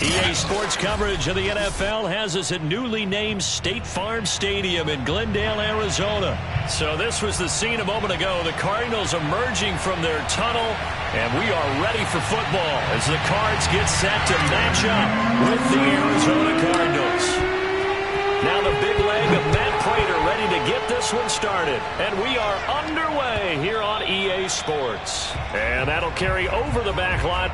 EA Sports coverage of the NFL has us at newly named State Farm Stadium in Glendale, Arizona. So this was the scene a moment ago. The Cardinals emerging from their tunnel, and we are ready for football as the Cards get set to match up with the Arizona Cardinals. Now the big leg of Matt Pratt ready to get this one started. And we are underway here on EA Sports. And that'll carry over the back line.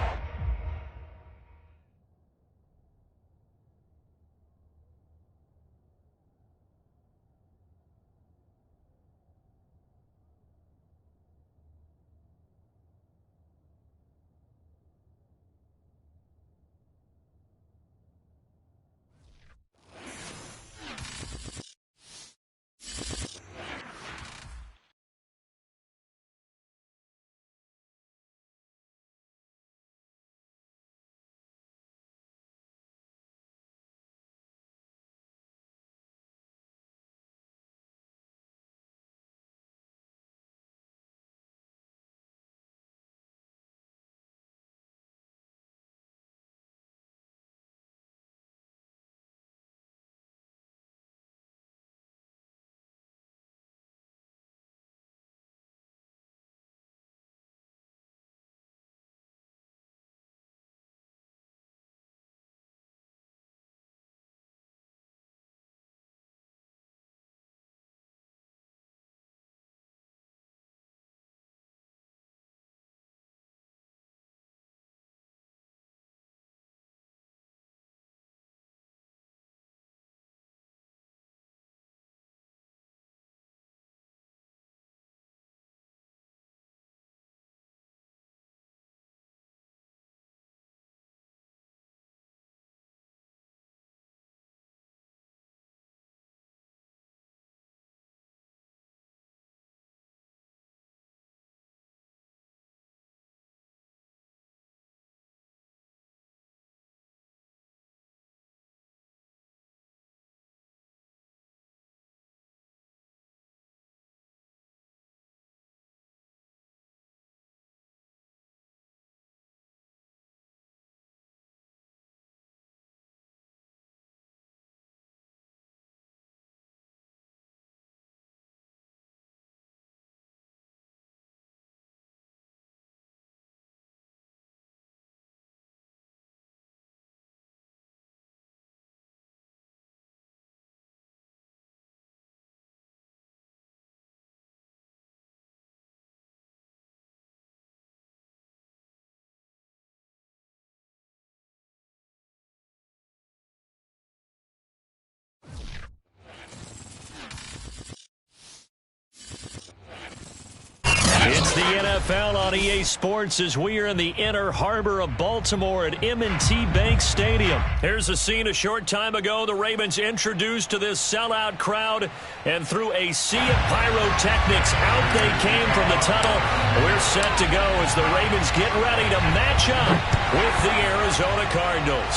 It's the NFL on EA Sports as we are in the inner harbor of Baltimore at M&T Bank Stadium. Here's a scene a short time ago. The Ravens introduced to this sellout crowd, and through a sea of pyrotechnics, out they came from the tunnel. We're set to go as the Ravens get ready to match up with the Arizona Cardinals.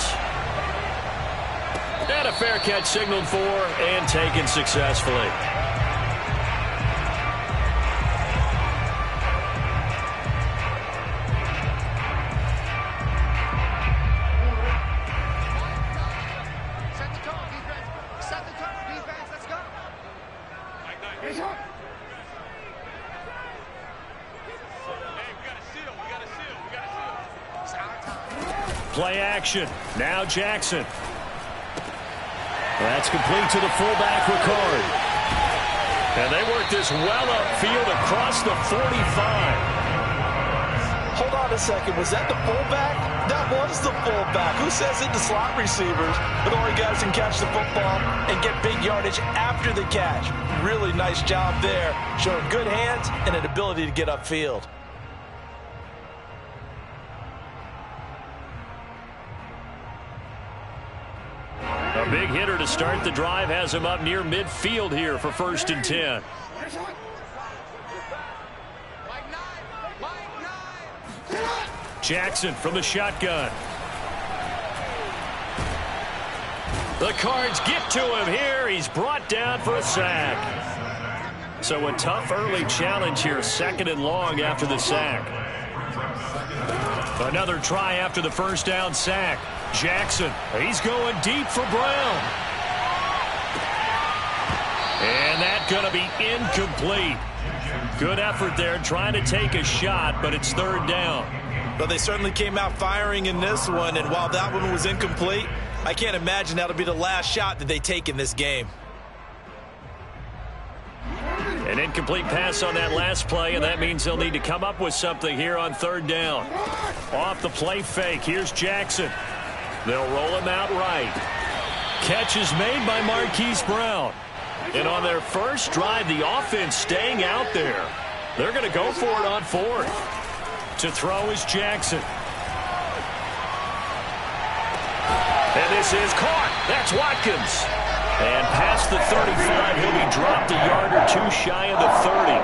And a fair catch signaled for and taken successfully. Play action. Now Jackson. That's complete to the fullback, Ricard. And they work this well upfield across the 45. Hold on a second. Was that the fullback? That was the fullback. Who says it to slot receivers? But only guys can catch the football and get big yardage after the catch. Really nice job there. Showing good hands and an ability to get upfield. A big hitter to start the drive has him up near midfield here for 1st and 10. Jackson from the shotgun. The Cards get to him here. He's brought down for a sack. So a tough early challenge here, 2nd and long after the sack. Another try after the first down sack. Jackson, he's going deep for Brown. And that's going to be incomplete. Good effort there trying to take a shot, but it's third down. Well, they certainly came out firing in this one, and while that one was incomplete, I can't imagine that'll be the last shot that they take in this game. An incomplete pass on that last play, and that means they'll need to come up with something here on third down. Off the play fake, here's Jackson. They'll roll him out right. Catch is made by Marquise Brown. And on their first drive, the offense staying out there. They're going to go for it on fourth. To throw is Jackson. And this is caught. That's Watkins. And past the 35, he'll be dropped a yard or two shy of the 30.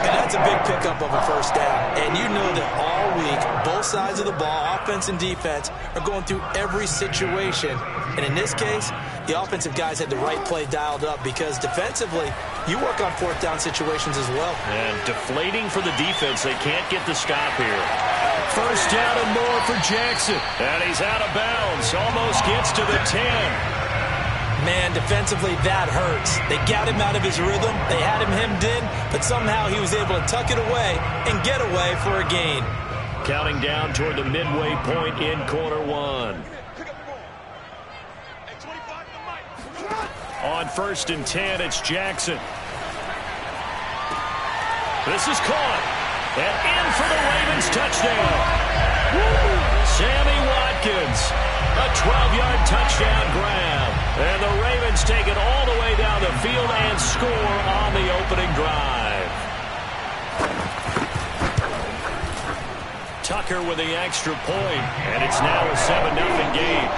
And that's a big pickup of a first down. And you know that all week, both sides of the ball, offense and defense, are going through every situation. And in this case, the offensive guys had the right play dialed up because defensively, you work on fourth down situations as well. And deflating for the defense. They can't get the stop here. First down and more for Jackson. And he's out of bounds. Almost gets to the 10. Man, defensively, that hurts. They got him out of his rhythm. They had him hemmed in, but somehow he was able to tuck it away and get away for a gain. Counting down toward the midway point in quarter one. On first and 10, it's Jackson. This is caught. And in for the Ravens touchdown. Sammy Watkins. A 12-yard touchdown grab. And the Ravens take it all the way down the field and score on the opening drive. Tucker with the extra point, and it's now a 7-0 game.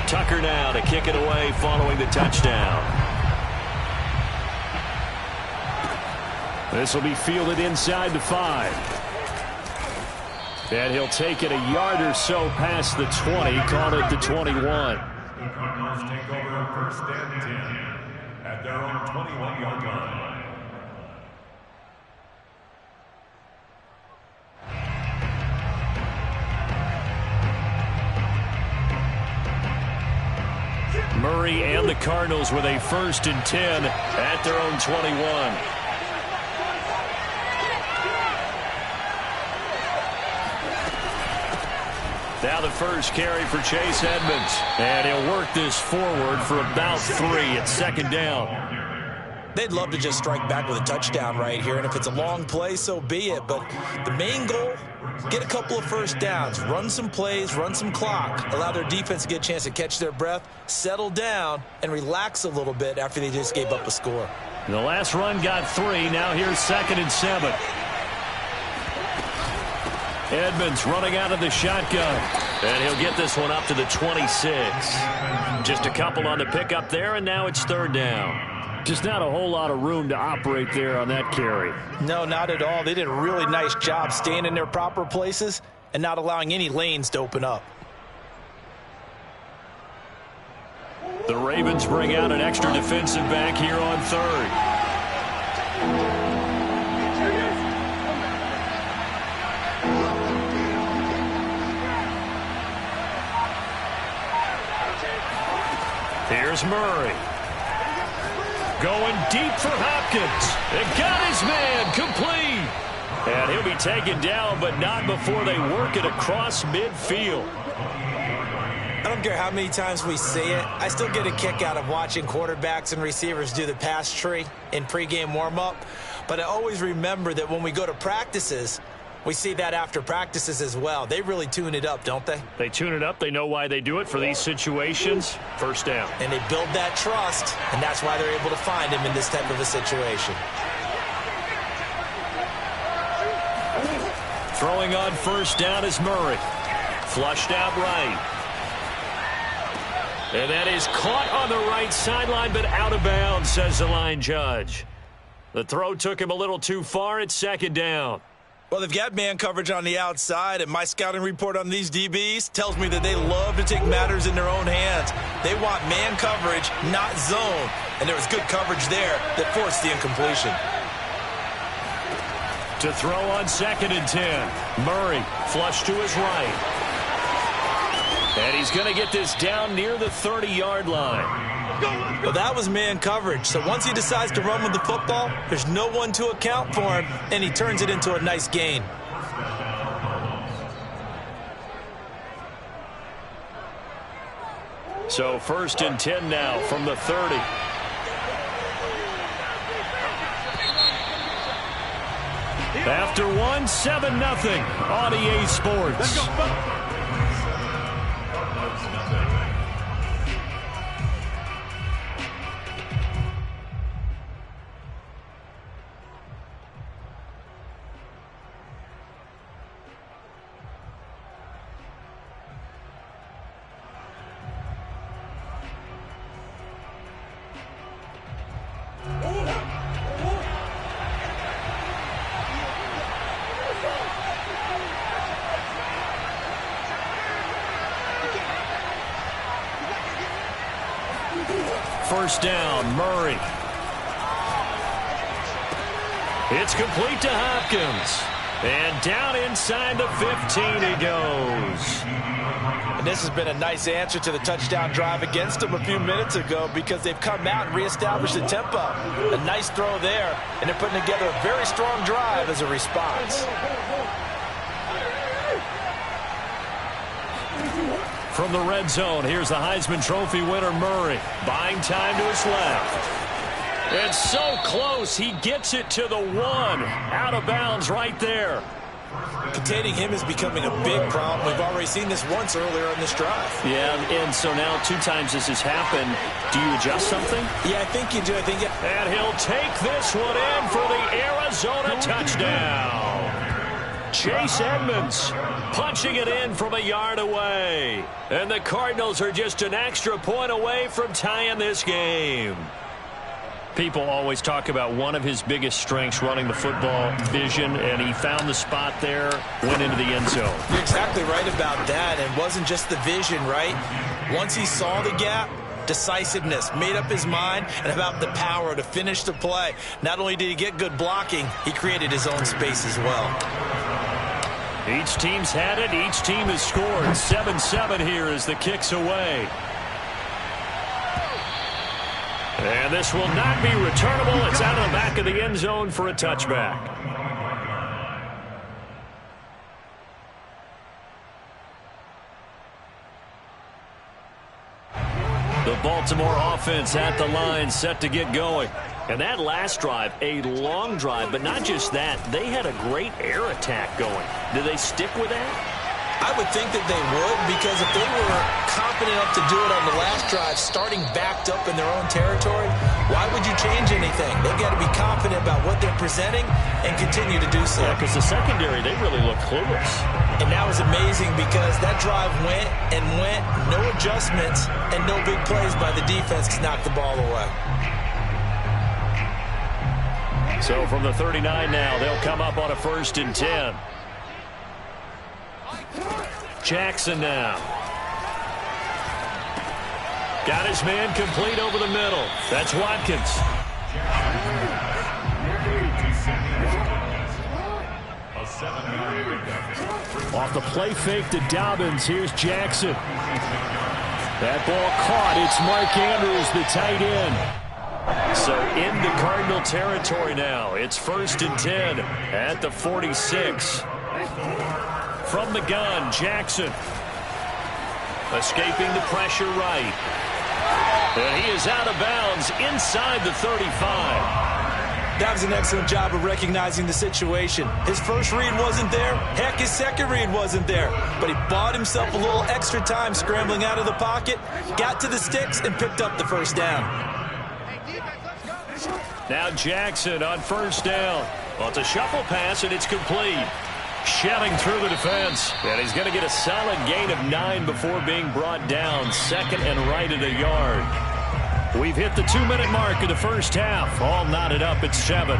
Tucker now to kick it away following the touchdown. This will be fielded inside the 5. And he'll take it a yard or so past the 20, call it the 21. The Cardinals take over first and 10 at their own 21-yard line. Murray and the Cardinals with a first and 10 at their own 21. Now the first carry for Chase Edmonds. And he'll work this forward for about 3 at second down. They'd love to just strike back with a touchdown right here, and if it's a long play, so be it. But the main goal, get a couple of first downs, run some plays, run some clock, allow their defense to get a chance to catch their breath, settle down, and relax a little bit after they just gave up a score. The last run got 3. Now here's second and 7. Edmonds running out of the shotgun. And he'll get this one up to the 26. Just a couple on the pickup there, and now it's third down. Just not a whole lot of room to operate there on that carry. No, not at all. They did a really nice job staying in their proper places and not allowing any lanes to open up. The Ravens bring out an extra defensive back here on third. Here's Murray. Going deep for Hopkins. And got his man complete. And he'll be taken down, but not before they work it across midfield. I don't care how many times we see it. I still get a kick out of watching quarterbacks and receivers do the pass tree in pregame warm-up. But I always remember that when we go to practices, we see that after practices as well. They really tune it up, don't they? They tune it up. They know why they do it for these situations. First down. And they build that trust, and that's why they're able to find him in this type of a situation. Throwing on first down is Murray. Flushed out right. And that is caught on the right sideline, but out of bounds, says the line judge. The throw took him a little too far at second down. Well, they've got man coverage on the outside, and my scouting report on these DBs tells me that they love to take matters in their own hands. They want man coverage, not zone, and there was good coverage there that forced the incompletion. To throw on 2nd and 10. Murray flush to his right. And he's going to get this down near the 30-yard line. Well, that was man coverage. So once he decides to run with the football, there's no one to account for him, and he turns it into a nice gain. So 1st and 10 now from the 30. After 7-0 on EA Sports. Let's go. First down, Murray. It's complete to Hopkins. And down inside the 15 he goes. And this has been a nice answer to the touchdown drive against them a few minutes ago because they've come out and reestablished the tempo. A nice throw there, and they're putting together a very strong drive as a response. From the red zone, here's the Heisman Trophy winner, Murray. Buying time to his left. And so close, he gets it to the 1. Out of bounds right there. Containing him is becoming a big problem. We've already seen this once earlier in this drive. Yeah, and so now 2 times this has happened. Do you adjust something? Yeah, I think you do. And he'll take this one in for the Arizona touchdown. Chase Edmonds punching it in from a yard away. And the Cardinals are just an extra point away from tying this game. People always talk about one of his biggest strengths, running the football, vision, and he found the spot there, went into the end zone. You're exactly right about that. It wasn't just the vision, right? Once he saw the gap, decisiveness, made up his mind, and about the power to finish the play. Not only did he get good blocking, he created his own space as well. Each team's had it. Each team has scored. 7-7 here as the kick's away. And this will not be returnable. It's out of the back of the end zone for a touchback. The Baltimore offense at the line, set to get going. And that last drive, a long drive, but not just that. They had a great air attack going. Do they stick with that? I would think that they would, because if they were confident enough to do it on the last drive, starting backed up in their own territory, why would you change anything? They've got to be confident about what they're presenting and continue to do so. Yeah, because the secondary, they really look clueless. And that was amazing because that drive went and went, no adjustments, and no big plays by the defense to knock the ball away. So from the 39 now, they'll come up on a 1st and 10. Jackson now. Got his man complete over the middle. That's Watkins. Off the play fake to Dobbins. Here's Jackson. That ball caught. It's Mark Andrews, the tight end. So into Cardinal territory now. It's 1st and 10 at the 46. From the gun, Jackson. Escaping the pressure right. And he is out of bounds inside the 35. That was an excellent job of recognizing the situation. His first read wasn't there. Heck, his second read wasn't there. But he bought himself a little extra time scrambling out of the pocket, got to the sticks, and picked up the first down. Now Jackson on 1st down. Well, it's a shuffle pass, and it's complete. Shelling through the defense. And he's going to get a solid gain of 9 before being brought down. 2nd and right at a yard. We've hit the 2-minute mark of the first half. All knotted up at 7.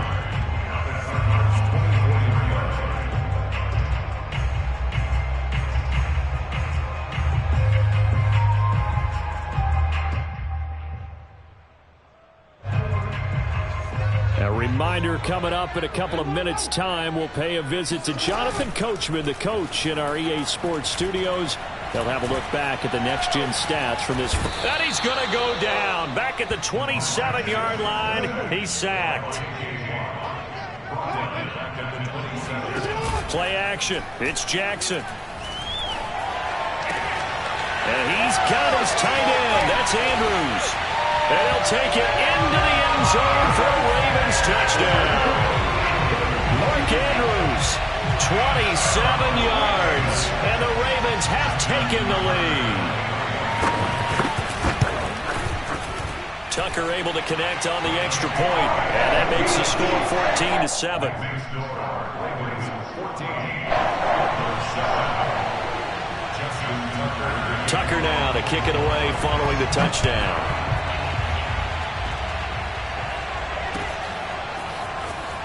A reminder coming up in a couple of minutes' time. We'll pay a visit to Jonathan Coachman, the coach in our EA Sports studios. They'll have a look back at the next-gen stats from this. And he's going to go down. Back at the 27-yard line. He's sacked. Play action. It's Jackson. And he's got his tight end. That's Andrews. And he'll take it into the end zone for a Ravens touchdown. Mark Andrews, 27 yards. And the Ravens have taken the lead. Tucker able to connect on the extra point. And that makes the score 14-7. Tucker now to kick it away following the touchdown.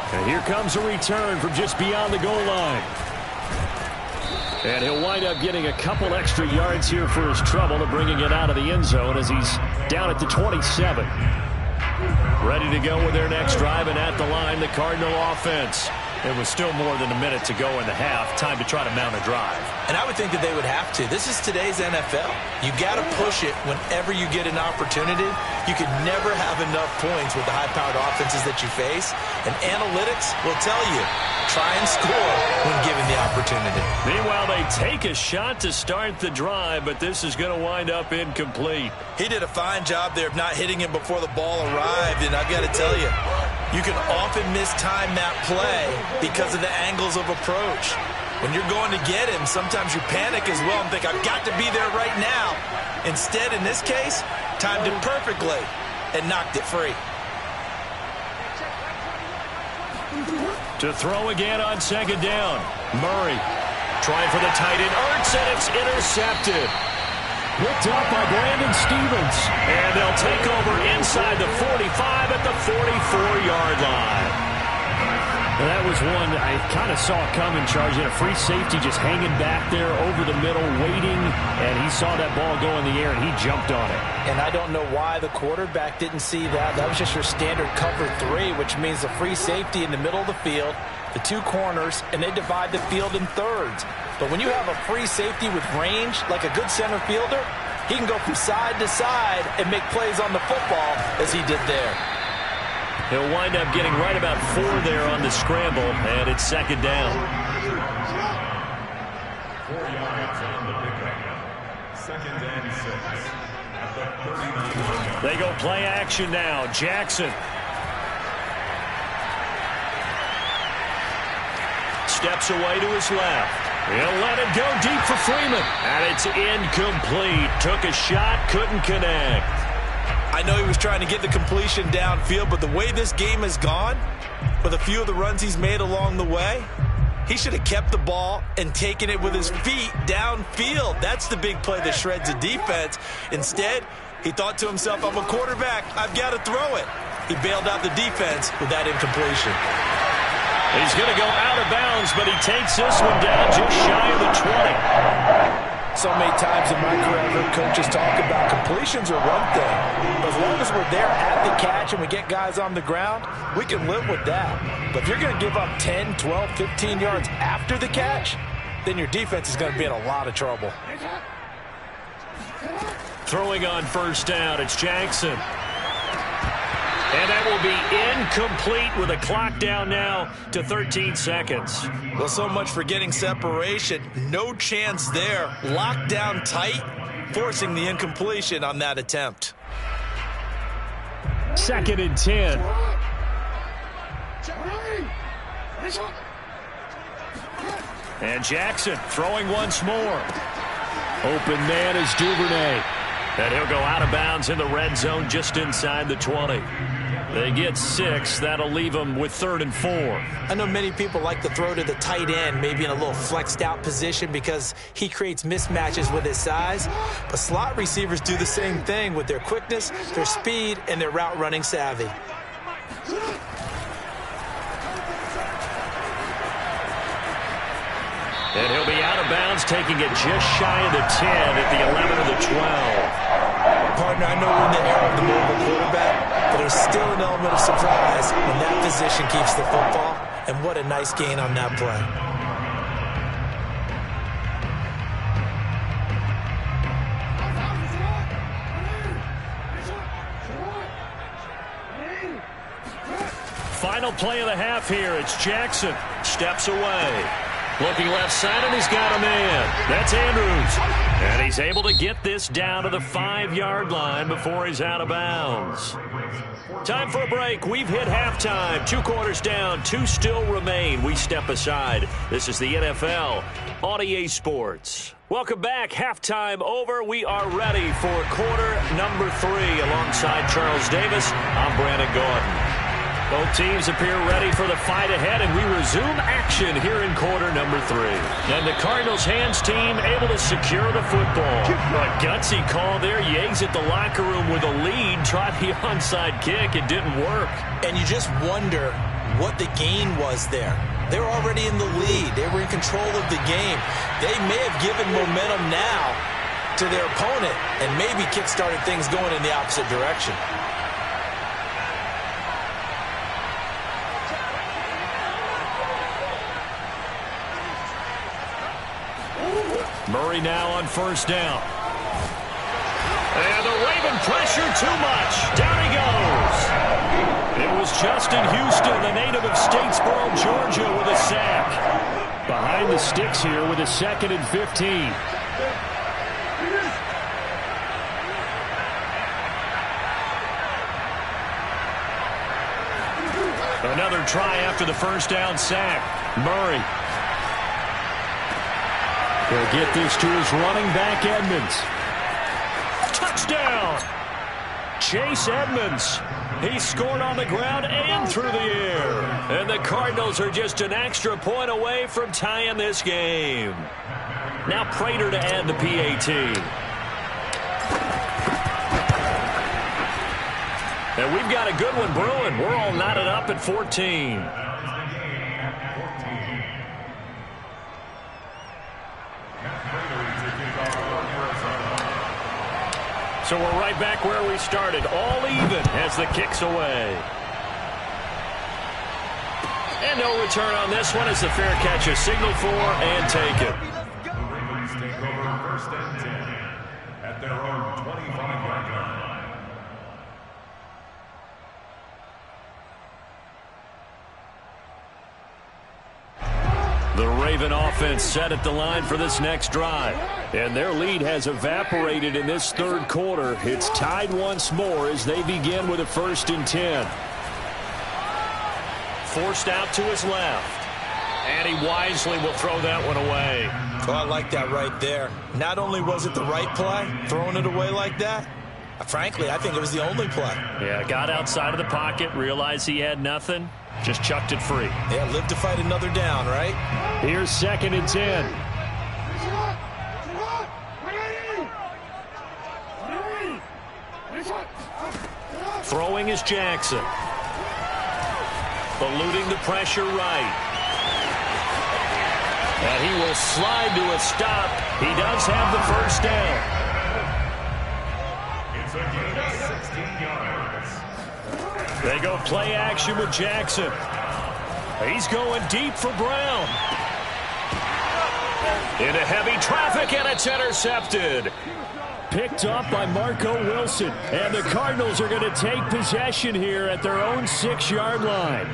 And here comes a return from just beyond the goal line. And he'll wind up getting a couple extra yards here for his trouble and bringing it out of the end zone as he's down at the 27. Ready to go with their next drive, and at the line, the Cardinal offense. It was still more than a minute to go in the half. Time to try to mount a drive. And I would think that they would have to. This is today's NFL. You got to push it whenever you get an opportunity. You can never have enough points with the high-powered offenses that you face. And analytics will tell you, try and score when given the opportunity. Meanwhile, they take a shot to start the drive, but this is going to wind up incomplete. He did a fine job there of not hitting him before the ball arrived. And I've got to tell you, you can often mistime that play because of the angles of approach. When you're going to get him, sometimes you panic as well and think, I've got to be there right now. Instead, in this case, timed it perfectly and knocked it free. To throw again on second down. Murray trying for the tight end. Ertz, and it's intercepted. Picked up by Brandon Stevens. And they'll take over inside the 45 at the 44-yard line. And that was one I kind of saw coming, charging a free safety just hanging back there over the middle, waiting, and he saw that ball go in the air, and he jumped on it. And I don't know why the quarterback didn't see that. That was just your standard cover 3, which means the free safety in the middle of the field, the two corners, and they divide the field in thirds. But when you have a free safety with range, like a good center fielder, he can go from side to side and make plays on the football as he did there. He'll wind up getting right about 4 there on the scramble, and it's second down. 4 yards on the pickup. Second and 6 at the 39. They go play action now. Jackson. Steps away to his left. He'll let it go deep for Freeman. And it's incomplete. Took a shot, couldn't connect. I know he was trying to get the completion downfield, but the way this game has gone, with a few of the runs he's made along the way, he should have kept the ball and taken it with his feet downfield. That's the big play that shreds a defense. Instead, he thought to himself, I'm a quarterback, I've got to throw it. He bailed out the defense with that incompletion. He's going to go out of bounds, but he takes this one down just shy of the 20. So many times in my career, I've heard coaches talk about completions are one thing. But as long as we're there at the catch and we get guys on the ground, we can live with that. But if you're going to give up 10, 12, 15 yards after the catch, then your defense is going to be in a lot of trouble. Throwing on first down, it's Jackson. And that will be incomplete with a clock down now to 13 seconds. Well, so much for getting separation. No chance there. Locked down tight, forcing the incompletion on that attempt. Second and 10. And Jackson throwing once more. Open man is Duvernay. And he'll go out of bounds in the red zone just inside the 20. They get 6. That'll leave them with 3rd and 4. I know many people like to throw to the tight end, maybe in a little flexed out position because he creates mismatches with his size. But slot receivers do the same thing with their quickness, their speed, and their route running savvy. And he'll be out of bounds, taking it just shy of the 10 at the 11 of the 12. partner, I know we're in the era of the mobile quarterback, but there's still an element of surprise when that position keeps the football, and what a nice gain on that play. Final play of the half here. It's Jackson. Steps away. Looking left side, and he's got a man. That's Andrews. And he's able to get this down to the 5-yard line before he's out of bounds. Time for a break. We've hit halftime. 2 quarters down. 2 still remain. We step aside. This is the NFL on EA Sports. Welcome back. Halftime over. We are ready for quarter number 3. Alongside Charles Davis, I'm Brandon Gordon. Both teams appear ready for the fight ahead, and we resume action here in quarter number 3. And the Cardinals hands team able to secure the football. A gutsy call there. Yates at the locker room with a lead. Tried the onside kick. It didn't work. And you just wonder what the gain was there. They were already in the lead. They were in control of the game. They may have given momentum now to their opponent and maybe kick-started things going in the opposite direction. Murray now on first down. And the Raven pressure too much. Down he goes. It was Justin Houston, the native of Statesboro, Georgia, with a sack. Behind the sticks here with a 2nd and 15. Another try after the first down sack. Murray. He'll get this to his running back, Edmonds. Touchdown! Chase Edmonds. He scored on the ground and through the air. And the Cardinals are just an extra point away from tying this game. Now Prater to add the PAT. And we've got a good one brewing. We're all knotted up at 14. So we're right back where we started, all even as the kick's away. And no return on this one as the fair catch is signaled for and taken. The Ravens take over 1st and 10 at their own 25-yard line. The Raven offense set at the line for this next drive. And their lead has evaporated in this 3rd quarter. It's tied once more as they begin with a 1st and 10. Forced out to his left. And he wisely will throw that one away. Oh, I like that right there. Not only was it the right play, throwing it away like that, frankly, I think it was the only play. Yeah, got outside of the pocket, realized he had nothing. Just chucked it free. Yeah, live to fight another down, right? Here's 2nd and 10. Throwing is Jackson. Eluding the pressure right. And he will slide to a stop. He does have the first down. It's a gain of 16 yards. They go play action with Jackson. He's going deep for Brown. Into heavy traffic, and it's intercepted. Picked up by Marco Wilson. And the Cardinals are going to take possession here at their own 6-yard line.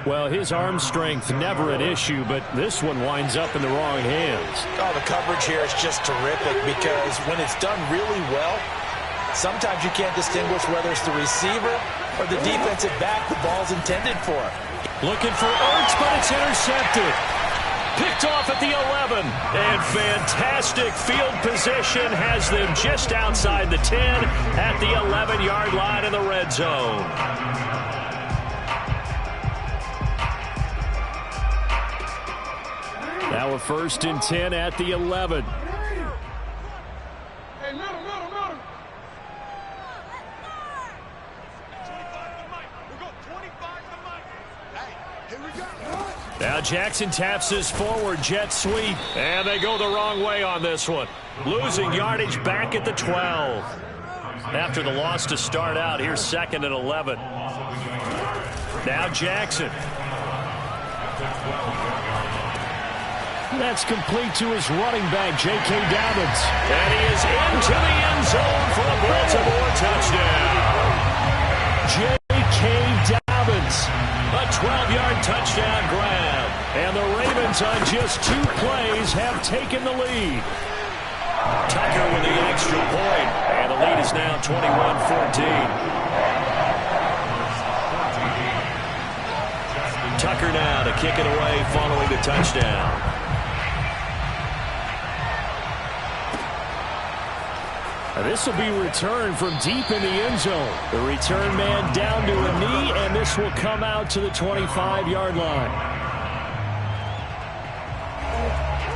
Well, his arm strength never an issue, but this one winds up in the wrong hands. Oh, the coverage here is just terrific because when it's done really well, sometimes you can't distinguish whether it's the receiver or the defensive back the ball's intended for. Looking for Ertz, but it's intercepted. Picked off at the 11. And fantastic field position has them just outside the 10 at the 11-yard line in the red zone. Now a 1st and 10 at the 11. Now Jackson taps his forward jet sweep. And they go the wrong way on this one. Losing yardage back at the 12. After the loss to start out, here's 2nd and 11. Now Jackson. That's complete to his running back, J.K. Dobbins. And he is into the end zone for a Baltimore touchdown. J.K. Dobbins, a 12-yard touchdown grab. And the Ravens on just 2 plays have taken the lead. Tucker with the extra point. And the lead is now 21-14. Tucker now to kick it away following the touchdown. This will be returned from deep in the end zone. The return man down to a knee, and this will come out to the 25-yard line.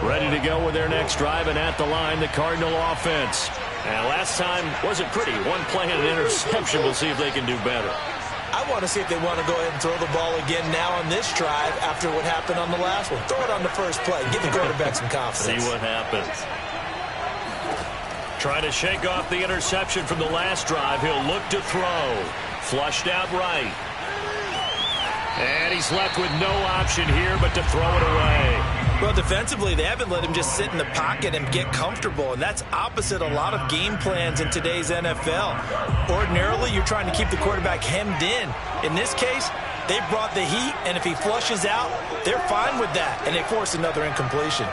Ready to go with their next drive, and at the line, the Cardinal offense. And last time wasn't pretty. 1 play and an interception. We'll see if they can do better. I want to see if they want to go ahead and throw the ball again now on this drive after what happened on the last one. Throw it on the first play. Give the quarterback some confidence. See what happens. Trying to shake off the interception from the last drive. He'll look to throw. Flushed out right. And he's left with no option here but to throw it away. Well, defensively, they haven't let him just sit in the pocket and get comfortable, and that's opposite a lot of game plans in today's NFL. Ordinarily, you're trying to keep the quarterback hemmed in. In this case, they brought the heat, and if he flushes out, they're fine with that, and they force another incompletion.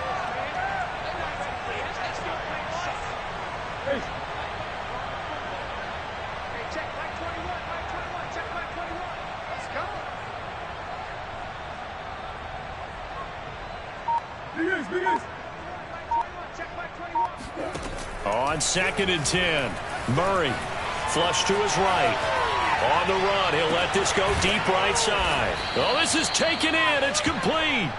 On 2nd and 10, Murray flush to his right. On the run, he'll let this go deep right side. Oh, this is taken in. It's complete.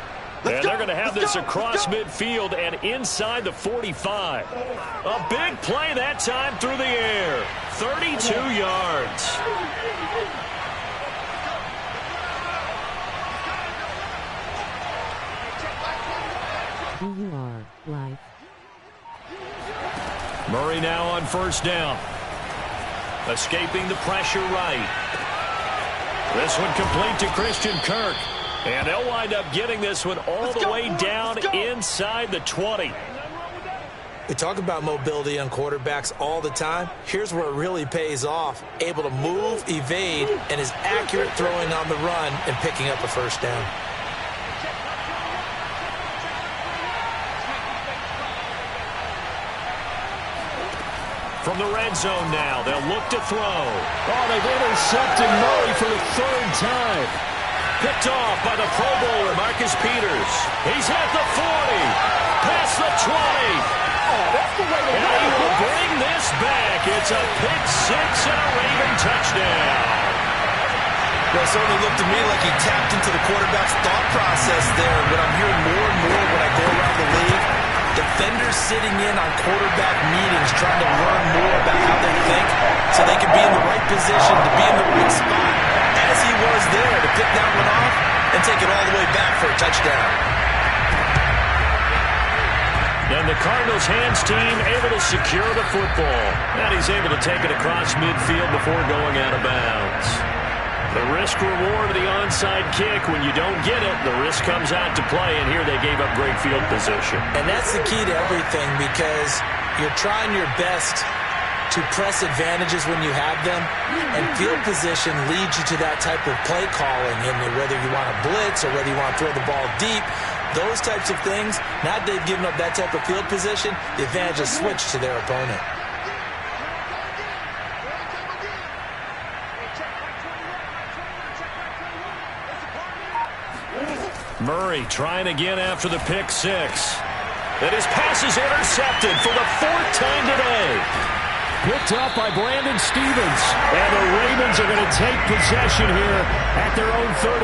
And they're going to have this across midfield and inside the 45. A big play that time through the air. 32 yards. You are live. Murray now on 1st down. Escaping the pressure right. This one complete to Christian Kirk. And they'll wind up getting this one all the way down inside the 20. We talk about mobility on quarterbacks all the time. Here's where it really pays off. Able to move, evade, and is accurate throwing on the run and picking up a 1st down. From the red zone now, they'll look to throw. Oh, they've intercepted Murray for the 3rd time. Picked off by the Pro Bowler, Marcus Peters. He's at the 40, past the 20. Oh, that's the way to and he will bring this back. It's a pick 6 and a Raven touchdown. Well, it certainly looked to me like he tapped into the quarterback's thought process there. But I'm hearing more and more when I go around the league, defenders sitting in on quarterback meetings trying to learn more about how they think so they can be in the right position to be in the right spot, as he was there, to pick that one off and take it all the way back for a touchdown. And the Cardinals hands team able to secure the football. And he's able to take it across midfield before going out of bounds. The risk reward of the onside kick, when you don't get it, the risk comes out to play, and here they gave up great field position. And that's the key to everything, because you're trying your best to press advantages when you have them, and field position leads you to that type of play calling, and whether you want to blitz or whether you want to throw the ball deep, those types of things. Now that they've given up that type of field position, the advantage is switched to their opponent. Murray trying again after the pick 6. And his pass is intercepted for the 4th time today. Picked up by Brandon Stevens. And the Ravens are going to take possession here at their own 33.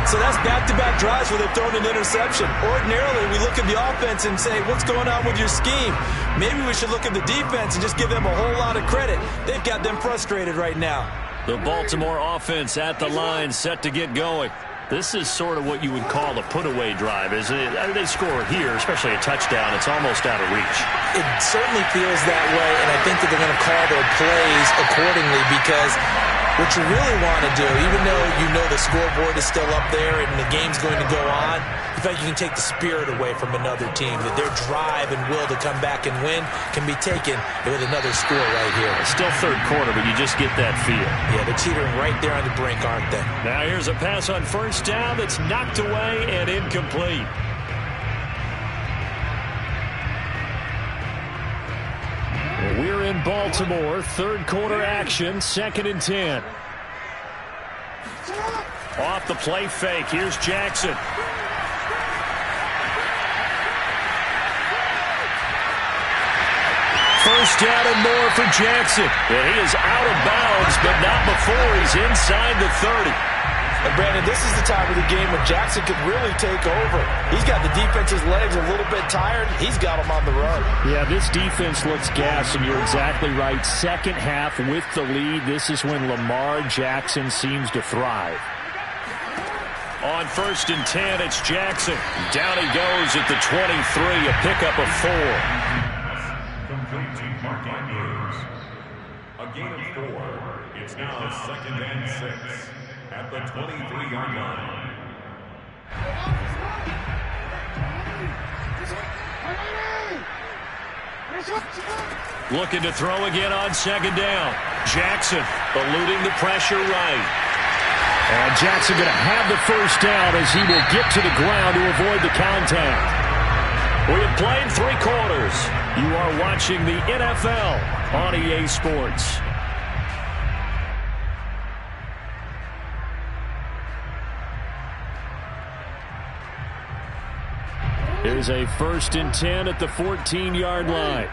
So that's back-to-back drives where they've thrown an interception. Ordinarily, we look at the offense and say, what's going on with your scheme? Maybe we should look at the defense and just give them a whole lot of credit. They've got them frustrated right now. The Baltimore offense at the line, set to get going. This is sort of what you would call a put-away drive, isn't it? I mean, they score here, especially a touchdown. It's almost out of reach. It certainly feels that way, and I think that they're going to call their plays accordingly because what you really want to do, even though you know the scoreboard is still up there and the game's going to go on, you feel like you can take the spirit away from another team, that their drive and will to come back and win can be taken with another score right here. It's still third quarter, but you just get that feel. Yeah, they're teetering right there on the brink, aren't they? Now here's a pass on first down that's knocked away and incomplete. We're in Baltimore, third quarter action, 2nd and 10. Off the play fake, here's Jackson. First down and more for Jackson. And he is out of bounds, but not before he's inside the 30. And Brandon, this is the time of the game when Jackson could really take over. He's got the defense's legs a little bit tired. He's got them on the run. Yeah, this defense looks gassed, and you're exactly right. Second half with the lead, this is when Lamar Jackson seems to thrive. On 1st and 10, it's Jackson. Down he goes at the 23, a pickup of 4. Complete to Mark Andrews. A gain of 4. It's now 2nd and 6 at the 23-yard line. Looking to throw again on 2nd down. Jackson eluding the pressure right. And Jackson going to have the first down as he will get to the ground to avoid the contact. We have played 3 quarters. You are watching the NFL on EA Sports. Here's a 1st and 10 at the 14-yard line.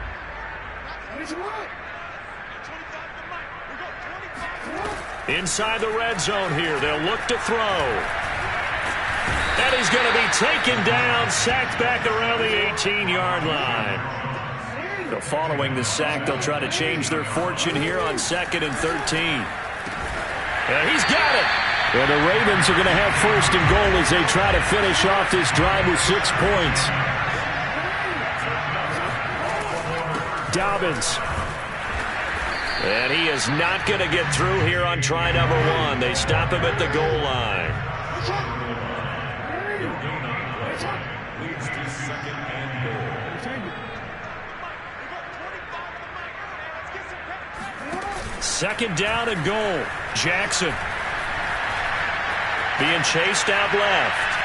Inside the red zone here. They'll look to throw. And he's going to be taken down, sacked back around the 18-yard line. So following the sack, they'll try to change their fortune here on 2nd and 13. And he's got it. And the Ravens are going to have 1st and goal as they try to finish off this drive with 6 points. Dobbins. And he is not going to get through here on try number 1. They stop him at the goal line. Leads to 2nd and goal. 2nd down and goal. Jackson being chased out left.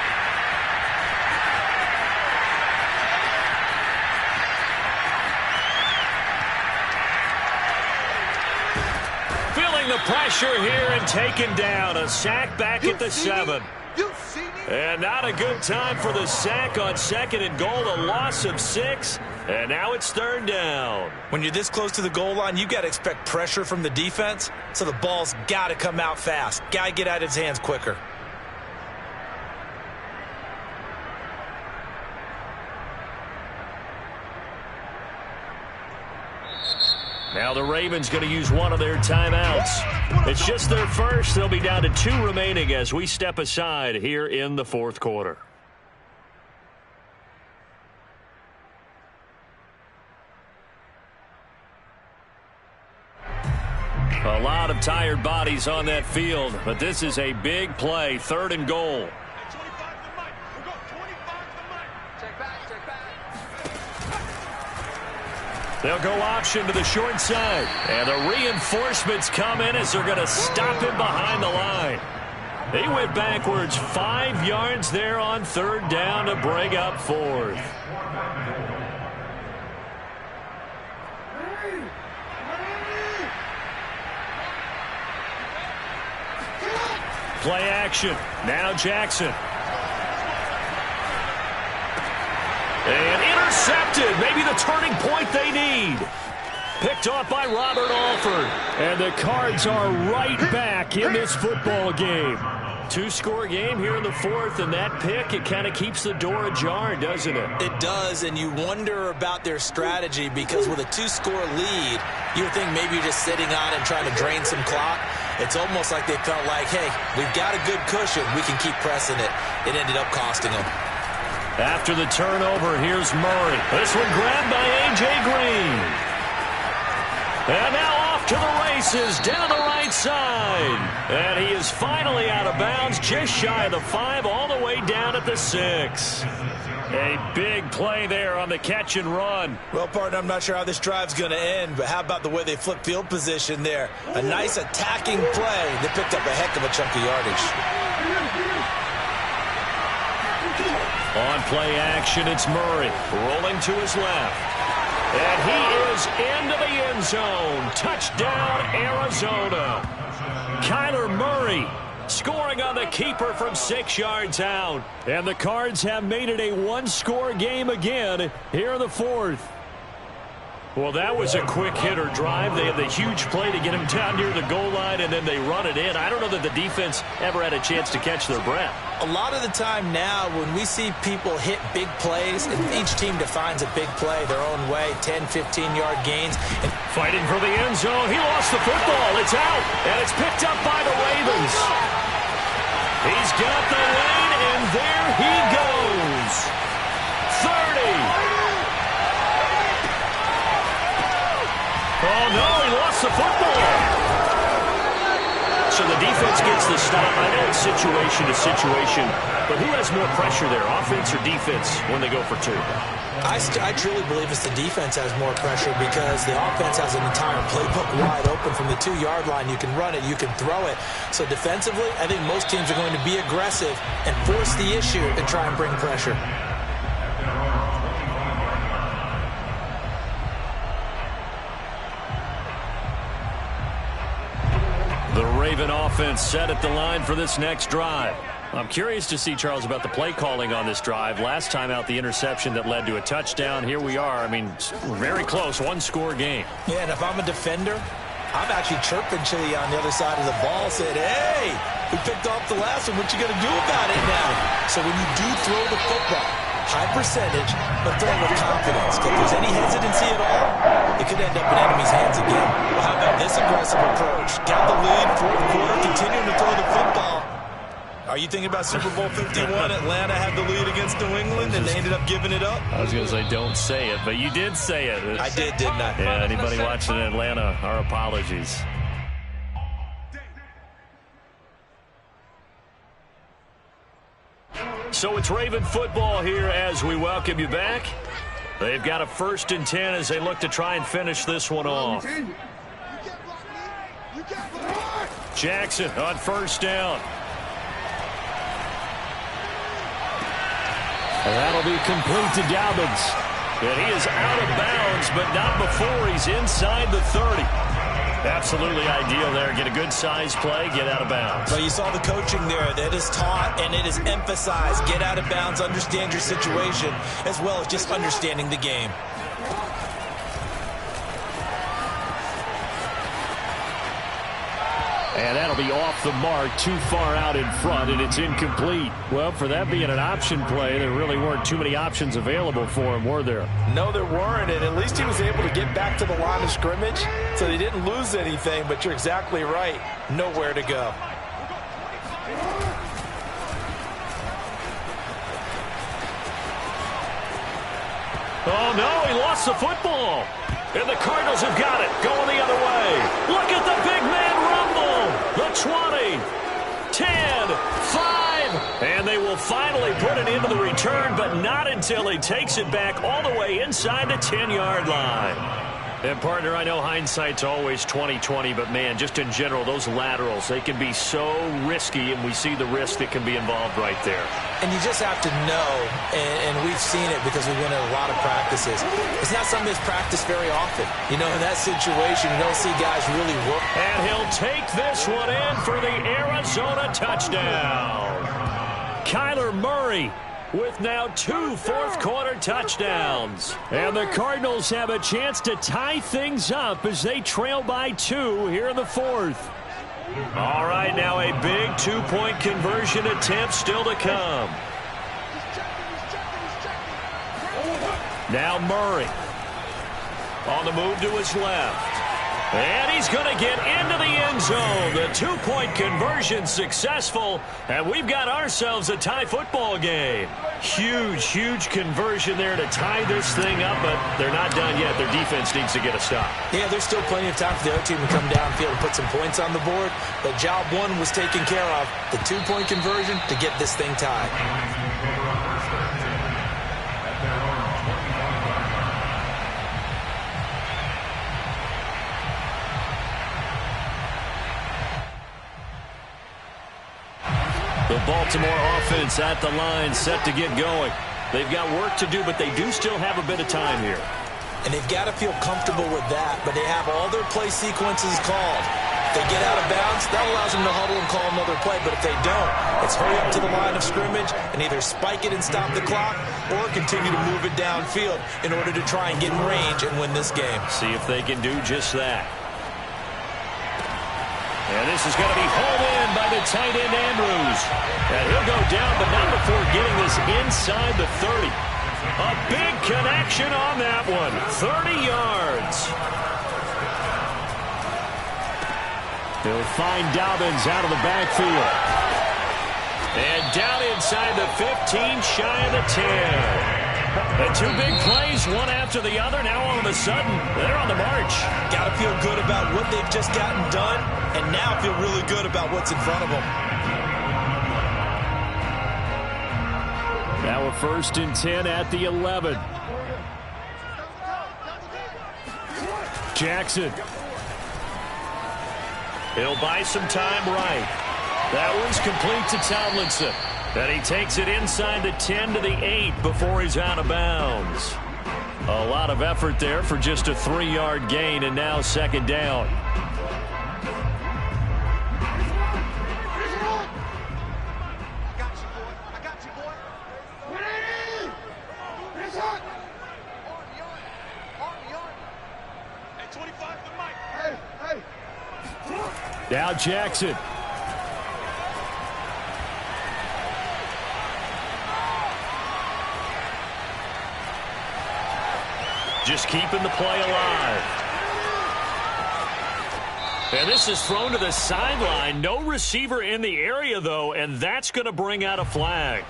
Feeling the pressure here and taken down. A sack back at the 7. And not a good time for the sack on 2nd and goal. A loss of 6. And now it's 3rd down. When you're this close to the goal line, you got to expect pressure from the defense. So the ball's got to come out fast. Got to get out of his hands quicker. Now the Ravens going to use one of their timeouts. It's just their first. They'll be down to 2 remaining as we step aside here in the 4th quarter. A lot of tired bodies on that field, but this is a big play. 3rd and goal. They'll go option to the short side. And the reinforcements come in as they're going to stop him behind the line. They went backwards 5 yards there on 3rd down to bring up 4th. Play action. Now Jackson. And intercepted. Maybe the turning point they need. Picked off by Robert Alford. And the Cards are right back in this football game. Two-score game here in the fourth, and that pick, it kind of keeps the door ajar, doesn't it? It does, and you wonder about their strategy because with a two-score lead, you would think maybe you're just sitting on and trying to drain some clock. It's almost like they felt like, hey, we've got a good cushion. We can keep pressing it. It ended up costing them. After the turnover, here's Murray. This one grabbed by A.J. Green. And now off to the races down the right side. And he is finally out of bounds, just shy of the 5, all the way down at the 6. A big play there on the catch and run. Well, partner, I'm not sure how this drive's going to end, but how about the way they flip field position there? A nice attacking play. They picked up a heck of a chunk of yardage. On play action, it's Murray rolling to his left. And he is into the end zone. Touchdown, Arizona. Kyler Murray scoring on the keeper from 6 yards out. And the Cards have made it a one-score game again here in the fourth. Well, that was a quick hitter drive. They had the huge play to get him down near the goal line, and then they run it in. I don't know that the defense ever had a chance to catch their breath. A lot of the time now when we see people hit big plays, and each team defines a big play their own way, 10, 15-yard gains. And fighting for the end zone. He lost the football. It's out, and it's picked up by the Ravens. He's got the lane, and there he goes. 30. Oh, no, he lost the football. So the defense gets the stop. I know it's situation to situation, but who has more pressure there, offense or defense, when they go for 2? I truly believe it's the defense has more pressure because the offense has an entire playbook wide open from the 2-yard line. You can run it, you can throw it. So defensively, I think most teams are going to be aggressive and force the issue and try and bring pressure. The Raven offense set at the line for this next drive. I'm curious to see, Charles, about the play calling on this drive. Last time out, the interception that led to a touchdown. Here we are. I mean, very close, one-score game. Yeah, and if I'm a defender, I'm actually chirping Chili on the other side of the ball, saying, hey, we picked off the last one. What you going to do about it now? So when you do throw the football, high percentage, but throw with confidence. If there's any hesitancy at all, it could end up in enemy's hands again. Well, how about this aggressive approach? Got the lead, fourth quarter, continuing to throw the football. Are you thinking about Super Bowl 51? Atlanta had the lead against New England, and they ended up giving it up? I was going to say, don't say it, but you did say it. I did, didn't I? Yeah, anybody watching in Atlanta, our apologies. So it's Raven football here as we welcome you back. They've got a 1st and 10 as they look to try and finish this one off. Jackson on 1st down. And that'll be complete to Dobbins. And he is out of bounds, but not before he's inside the 30. Absolutely ideal there. Get a good size play, get out of bounds. Well, you saw the coaching there. That is taught and it is emphasized. Get out of bounds, understand your situation, as well as just understanding the game. And that'll be off the mark, too far out in front, and it's incomplete. Well, for that being an option play, there really weren't too many options available for him, were there? No, there weren't, and at least he was able to get back to the line of scrimmage, so they didn't lose anything, but you're exactly right. Nowhere to go. Oh, no, he lost the football. And the Cardinals have got it, going the other way. Look at the big man rumble. The 20, 10, 5. And they will finally put it into the return, but not until he takes it back all the way inside the 10-yard line. And, partner, I know hindsight's always 20/20, but, man, just in general, those laterals, they can be so risky, and we see the risk that can be involved right there. And you just have to know, and we've seen it because we've been at a lot of practices. It's not something that's practiced very often. You know, in that situation, you don't see guys really work. And he'll take this one in for the Arizona touchdown. Kyler Murray with now 2 fourth-quarter touchdowns. And the Cardinals have a chance to tie things up as they trail by 2 here in the fourth. All right, now a big 2-point conversion attempt still to come. Now Murray on the move to his left. And he's going to get into the end zone. The 2-point conversion successful, and we've got ourselves a tie football game. Huge, huge conversion there to tie this thing up, but they're not done yet. Their defense needs to get a stop. Yeah, there's still plenty of time for the other team to come downfield and put some points on the board, but job one was taken care of. The 2-point conversion to get this thing tied. The Baltimore offense at the line, set to get going. They've got work to do, but they do still have a bit of time here. And they've got to feel comfortable with that, but they have all their play sequences called. If they get out of bounds, that allows them to huddle and call another play, but if they don't, it's hurry up to the line of scrimmage and either spike it and stop the clock or continue to move it downfield in order to try and get in range and win this game. See if they can do just that. And this is going to be hauled in by the tight end Andrews. And he'll go down, but not before getting this inside the 30. A big connection on that one. 30 yards. He'll find Dobbins out of the backfield. And down inside the 15, shy of the 10. And 2 big plays, one after the other. Now all of a sudden, they're on the march. Got to feel good about what they've just gotten done, and now feel really good about what's in front of them. Now a 1st and 10 at the 11. Jackson. He'll buy some time right. That one's complete to Tomlinson. And he takes it inside the 10 to the 8 before he's out of bounds. A lot of effort there for just a 3-yard gain, and now 2nd down. Now Jackson. Just keeping the play alive. And this is thrown to the sideline. No receiver in the area, though, and that's going to bring out a flag.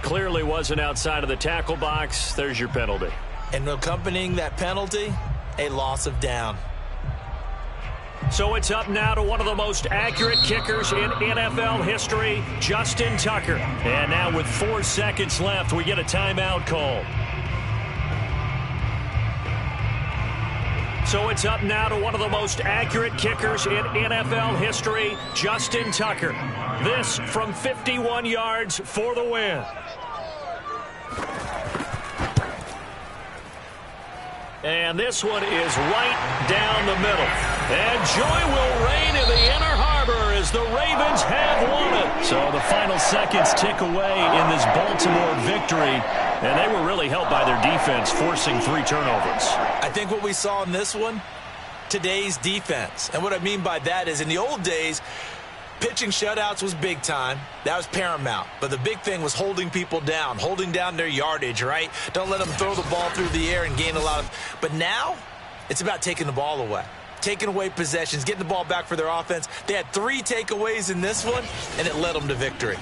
Clearly wasn't outside of the tackle box. There's your penalty. And accompanying that penalty, a loss of down. So it's up now to one of the most accurate kickers in NFL history, Justin Tucker. And now with 4 seconds left, we get a timeout call. So it's up now to one of the most accurate kickers in NFL history, Justin Tucker. This from 51 yards for the win. And this one is right down the middle. And joy will reign in the Inner Harbor as the Ravens have won it. So the final seconds tick away in this Baltimore victory. And they were really helped by their defense, forcing 3 turnovers. I think what we saw in this one, today's defense. And what I mean by that is in the old days, pitching shutouts was big time. That was paramount. But the big thing was holding people down, holding down their yardage, right? Don't let them throw the ball through the air and gain a lot of... But now, it's about taking the ball away. Taking away possessions, getting the ball back for their offense. They had 3 takeaways in this one, and it led them to victory.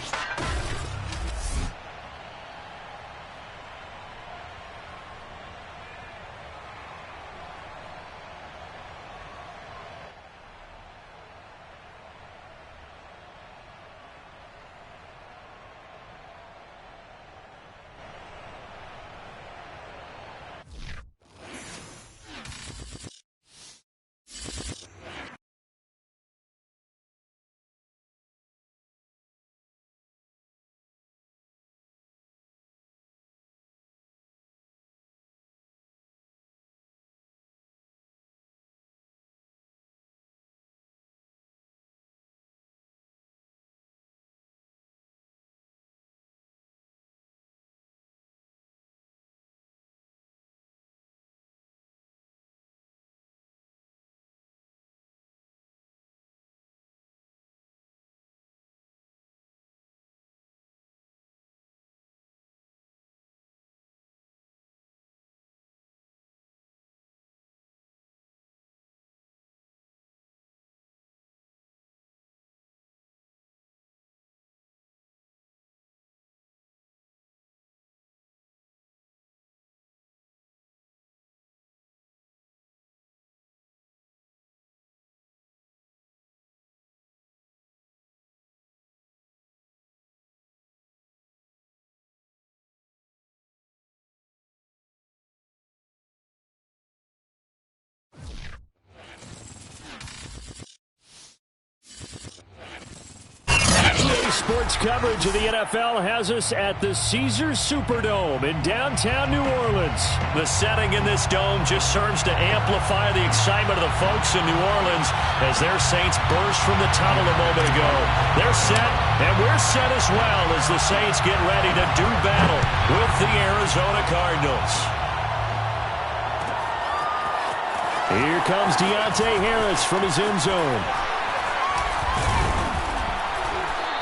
Sports coverage of the NFL has us at the Caesars Superdome in downtown New Orleans. The setting in this dome just serves to amplify the excitement of the folks in New Orleans as their Saints burst from the tunnel a moment ago. They're set, and we're set as well as the Saints get ready to do battle with the Arizona Cardinals. Here comes Deontay Harris from his end zone.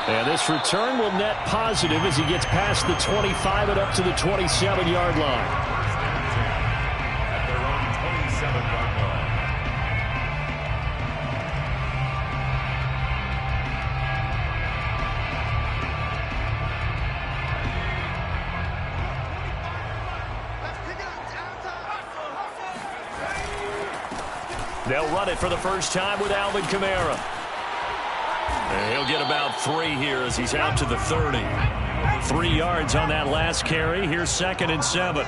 And this return will net positive as he gets past the 25 and up to the 27-yard line. At their own 27-yard line. They'll run it for the first time with Alvin Kamara. And he'll get about 3 here as he's out to the 30. 3 yards on that last carry. Here's 2nd and 7.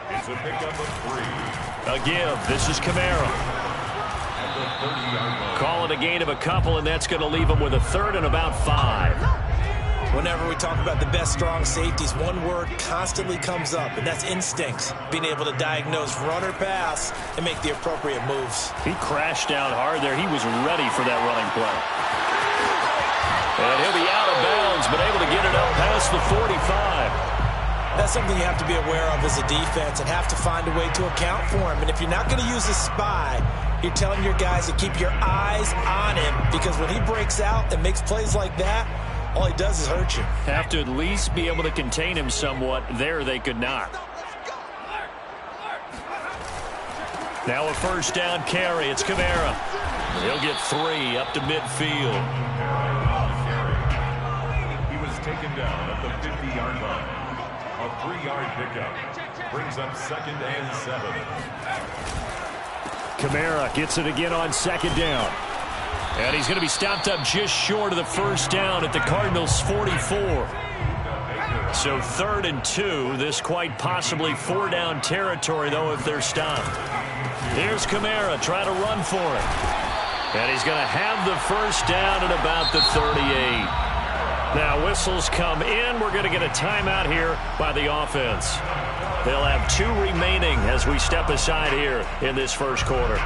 It's a pickup of 3. A give. This is Kamara. At the 30-yard line. Call it a gain of a couple, and that's going to leave him with a 3rd and about 5. Whenever we talk about the best strong safeties, one word constantly comes up, and that's instincts. Being able to diagnose run or pass and make the appropriate moves. He crashed down hard there. He was ready for that running play. And he'll be out of bounds, but able to get it up past the 45. That's something you have to be aware of as a defense and have to find a way to account for him. And if you're not going to use a spy, you're telling your guys to keep your eyes on him, because when he breaks out and makes plays like that, all he does is hurt you. Have to at least be able to contain him somewhat. There they could not. Now a first down carry. It's Kamara. He'll get 3 up to midfield. He was taken down at the 50-yard line. A 3-yard pickup brings up 2nd and 7. Kamara gets it again on 2nd down. And he's going to be stopped up just short of the first down at the Cardinals' 44. So 3rd and 2. This quite possibly 4-down territory, though, if they're stopped. Here's Kamara trying to run for it. And he's going to have the first down at about the 38. Now whistles come in. We're going to get a timeout here by the offense. They'll have 2 remaining as we step aside here in this first quarter.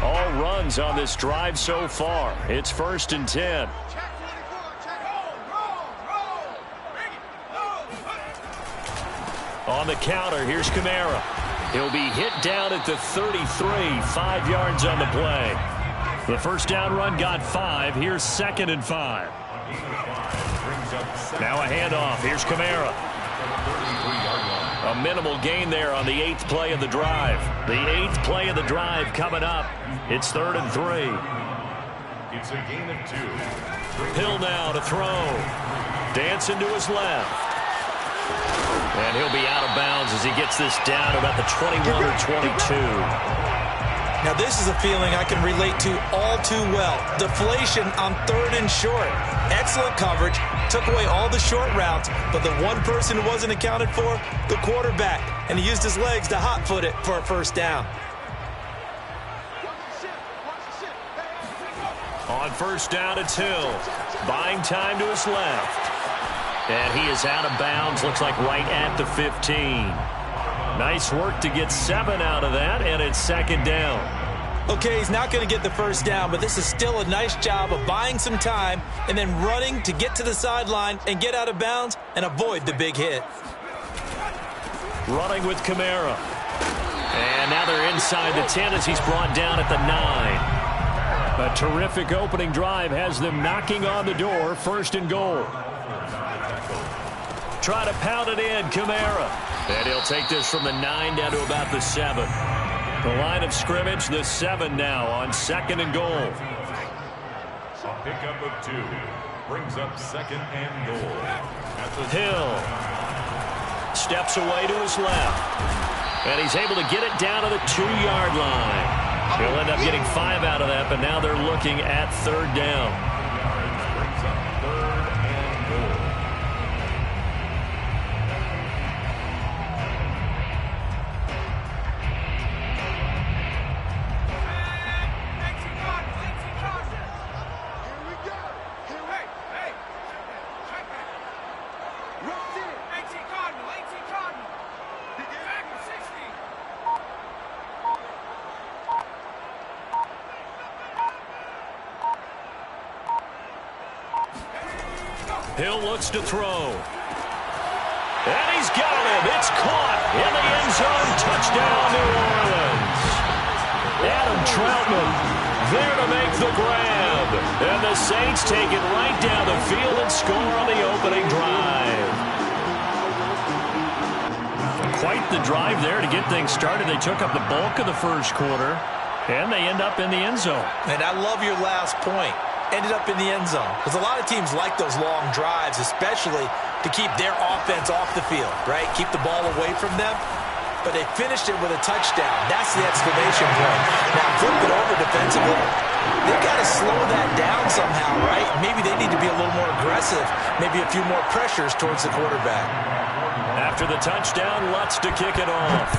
All runs on this drive so far. It's 1st and 10. On the counter, here's Kamara. He'll be hit down at the 33, 5 yards on the play. The first down run got 5. Here's 2nd and 5. Now a handoff. Here's Kamara. A minimal gain there on the 8th play of the drive. The 8th play of the drive coming up. It's 3rd and 3. It's a gain of 2. Hill now to throw. Dancing to his left. And he'll be out of bounds as he gets this down about the 21 or 22. Now this is a feeling I can relate to all too well. Deflation on 3rd and short. Excellent coverage. Took away all the short routes, but the one person who wasn't accounted for, the quarterback. And he used his legs to hot-foot it for a first down. On first down, it's Hill. Buying time to his left. And he is out of bounds, looks like right at the 15. Nice work to get 7 out of that, and it's 2nd down. Okay, he's not going to get the first down, but this is still a nice job of buying some time and then running to get to the sideline and get out of bounds and avoid the big hit. Running with Kamara. And now they're inside the 10 as he's brought down at the 9. A terrific opening drive has them knocking on the door. 1st and goal. Try to pound it in, Kamara. And he'll take this from the 9 down to about the 7. The line of scrimmage, the 7 now on 2nd and goal. A pickup of 2 brings up 2nd and goal. Hill steps away to his left. And he's able to get it down to the 2-yard line. He'll end up getting 5 out of that, but now they're looking at 3rd down. Brings up 3rd and goal. Hill looks to throw. And he's got him. It's caught in the end zone. Touchdown, New Orleans. Adam Troutman there to make the grab. And the Saints take it right down the field and score on the opening drive. Quite the drive there to get things started. They took up the bulk of the first quarter, and they end up in the end zone. And I love your last point. Ended up in the end zone. Because a lot of teams like those long drives, especially to keep their offense off the field, right? Keep the ball away from them. But they finished it with a touchdown. That's the exclamation point. Now flip it over defensively. They've got to slow that down somehow, right? Maybe they need to be a little more aggressive. Maybe a few more pressures towards the quarterback. After the touchdown, Lutz to kick it off.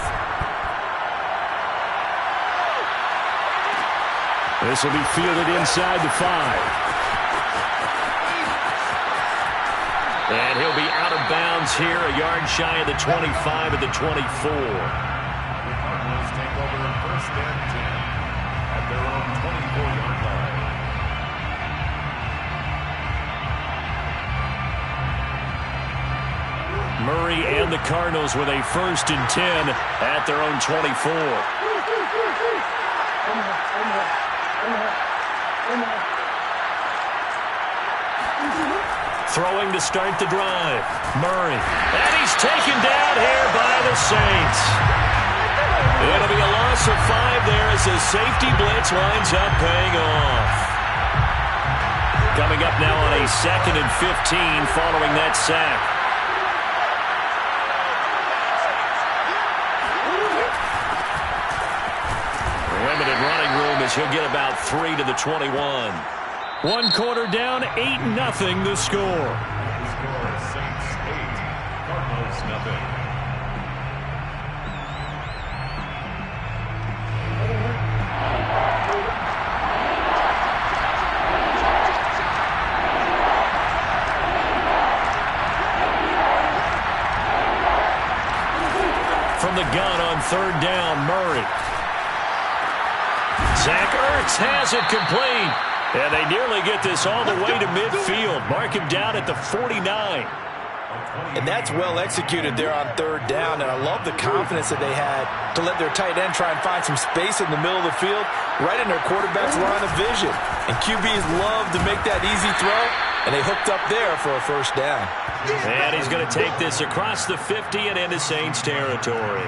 This will be fielded inside the 5. And he'll be out of bounds here, a yard shy of the 25 at the 24. The Cardinals take over first and 10 at their own 24-yard line. Murray and the Cardinals with a first and 10 at their own 24. Throwing to start the drive. Murray. And he's taken down here by the Saints. It'll be a loss of 5 there as the safety blitz winds up paying off. Coming up now on a 2nd and 15 following that sack. Limited running room as he'll get about 3 to the 21. 1 quarter down, 8-0 the score. The score is Saints 8, Cardinals 0. From the gun on 3rd down, Murray. Zach Ertz has it complete. And they nearly get this all the way to midfield. Mark him down at the 49. And that's well executed there on 3rd down. And I love the confidence that they had to let their tight end try and find some space in the middle of the field, right in their quarterback's line of vision. And QBs love to make that easy throw, and they hooked up there for a first down. And he's going to take this across the 50 and into Saints territory.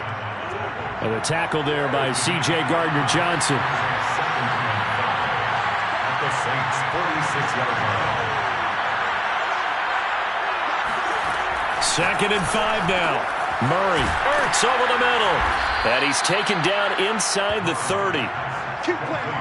And the tackle there by C.J. Gardner-Johnson. The Saints 46-yard line. 2nd and 5 now. Murray. Ertz over the middle. And he's taken down inside the 30.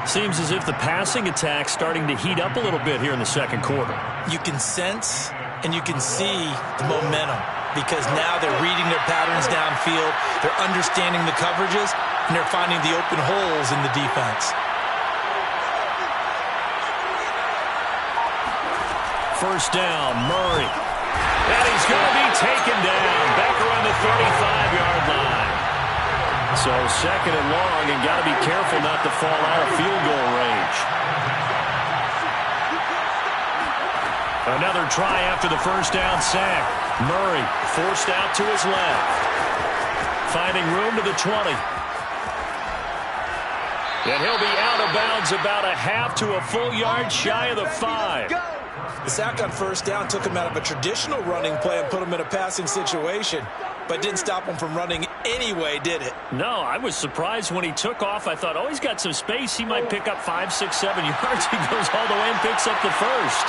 Seems as if the passing attack's starting to heat up a little bit here in the second quarter. You can sense and you can see the momentum because now they're reading their patterns downfield, they're understanding the coverages, and they're finding the open holes in the defense. First down, Murray. And he's going to be taken down back around the 35-yard line. So 2nd and long, and got to be careful not to fall out of field goal range. Another try after the first down sack. Murray forced out to his left. Finding room to the 20. And he'll be out of bounds about a half to a full yard shy of the 5. The sack on first down took him out of a traditional running play and put him in a passing situation, but didn't stop him from running anyway, did it? No, I was surprised when he took off. I thought, oh, he's got some space. He might pick up 5, 6, 7 yards. He goes all the way and picks up the first.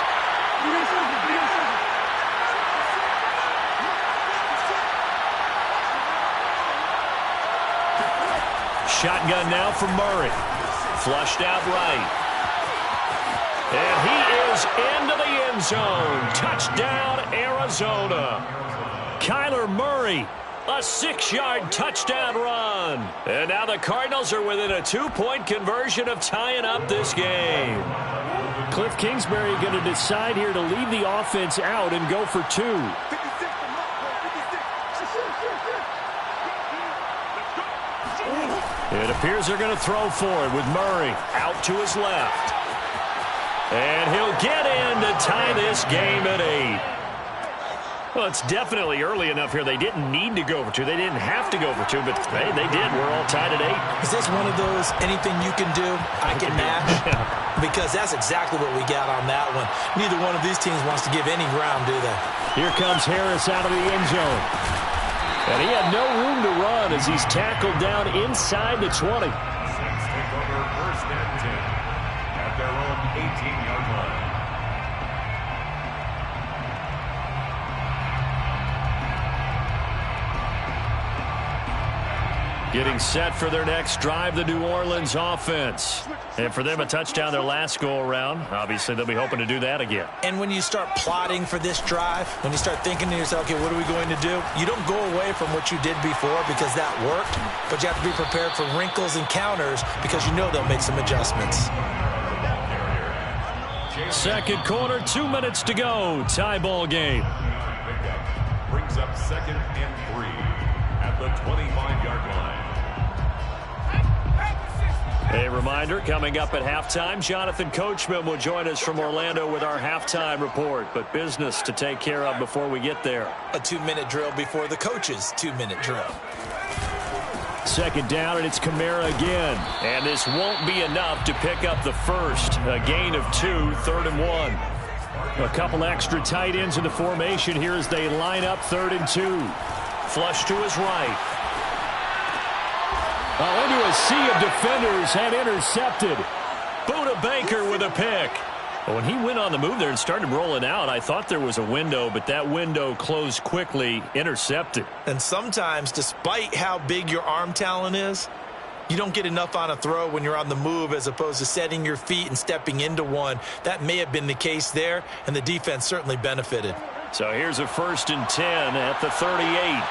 Shotgun now for Murray. Flushed out right. And he is into the end zone. Touchdown, Arizona. Kyler Murray, a 6-yard touchdown run. And now the Cardinals are within a 2-point conversion of tying up this game. Cliff Kingsbury going to decide here to leave the offense out and go for 2. It appears they're going to throw for it with Murray out to his left. And he'll get in to tie this game at 8. Well, it's definitely early enough here. They didn't need to go for two. They didn't have to go for two, but hey, they did. We're all tied at 8. Is this one of those anything you can do, I can match? Because that's exactly what we got on that one. Neither one of these teams wants to give any ground, do they? Here comes Harris out of the end zone. And he had no room to run as he's tackled down inside the 20. Saints take over 1st and 10 at their own 18-yard line. Getting set for their next drive, the New Orleans offense. And for them, a touchdown their last go-around. Obviously, they'll be hoping to do that again. And when you start plotting for this drive, when you start thinking to yourself, okay, what are we going to do? You don't go away from what you did before because that worked, but you have to be prepared for wrinkles and counters because you know they'll make some adjustments. Second quarter, 2 minutes to go. Tie ball game. Brings up 2nd and 3 at the 25-yard line. A reminder, coming up at halftime, Jonathan Coachman will join us from Orlando with our halftime report. But business to take care of before we get there. A 2-minute drill before the coach's 2-minute drill. Second down, and it's Kamara again. And this won't be enough to pick up the first. A gain of 2, 3rd and 1. A couple extra tight ends in the formation here as they line up 3rd and 2. Flush to his right. Into a sea of defenders and intercepted. Buda Baker with a pick. When he went on the move there and started rolling out, I thought there was a window, but that window closed quickly, intercepted. And sometimes, despite how big your arm talent is, you don't get enough on a throw when you're on the move as opposed to setting your feet and stepping into one. That may have been the case there, and the defense certainly benefited. So here's a 1st and 10 at the 38.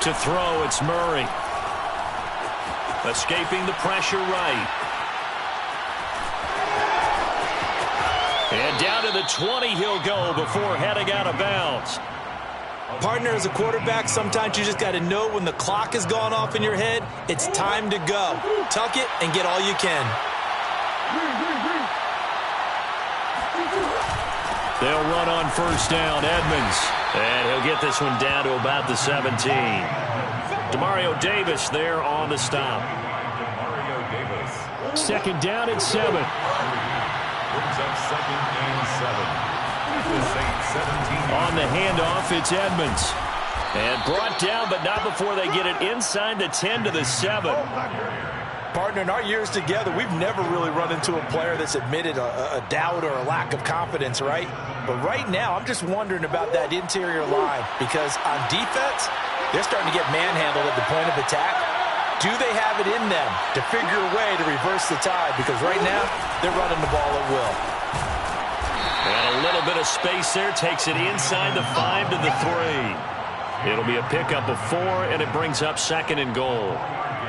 To throw, it's Murray. Escaping the pressure right. And down to the 20 he'll go before heading out of bounds. Partner, as a quarterback, sometimes you just got to know when the clock has gone off in your head, it's time to go. Tuck it and get all you can. They'll run on 1st down, Edmonds. And he'll get this one down to about the 17. Demario Davis there on the stop. Demario Davis. 2nd down and 7. Brings up 2nd and 7. The Saints 17. On the handoff, it's Edmonds. And brought down, but not before they get it inside the 10 to the 7. Partner, in our years together, we've never really run into a player that's admitted a doubt or a lack of confidence, right? But right now, I'm just wondering about that interior line because on defense, they're starting to get manhandled at the point of attack. Do they have it in them to figure a way to reverse the tide? Because right now, they're running the ball at will. And a little bit of space there takes it inside the 5 to the 3. It'll be a pickup of 4, and it brings up 2nd and goal.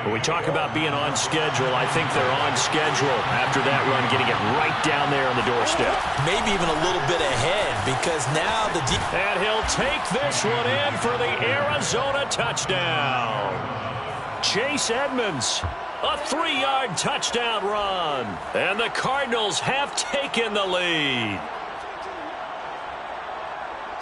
When we talk about being on schedule, I think they're on schedule after that run, getting it right down there on the doorstep. Maybe even a little bit ahead because now the and he'll take this one in for the Arizona touchdown. Chase Edmonds, a 3-yard touchdown run. And the Cardinals have taken the lead.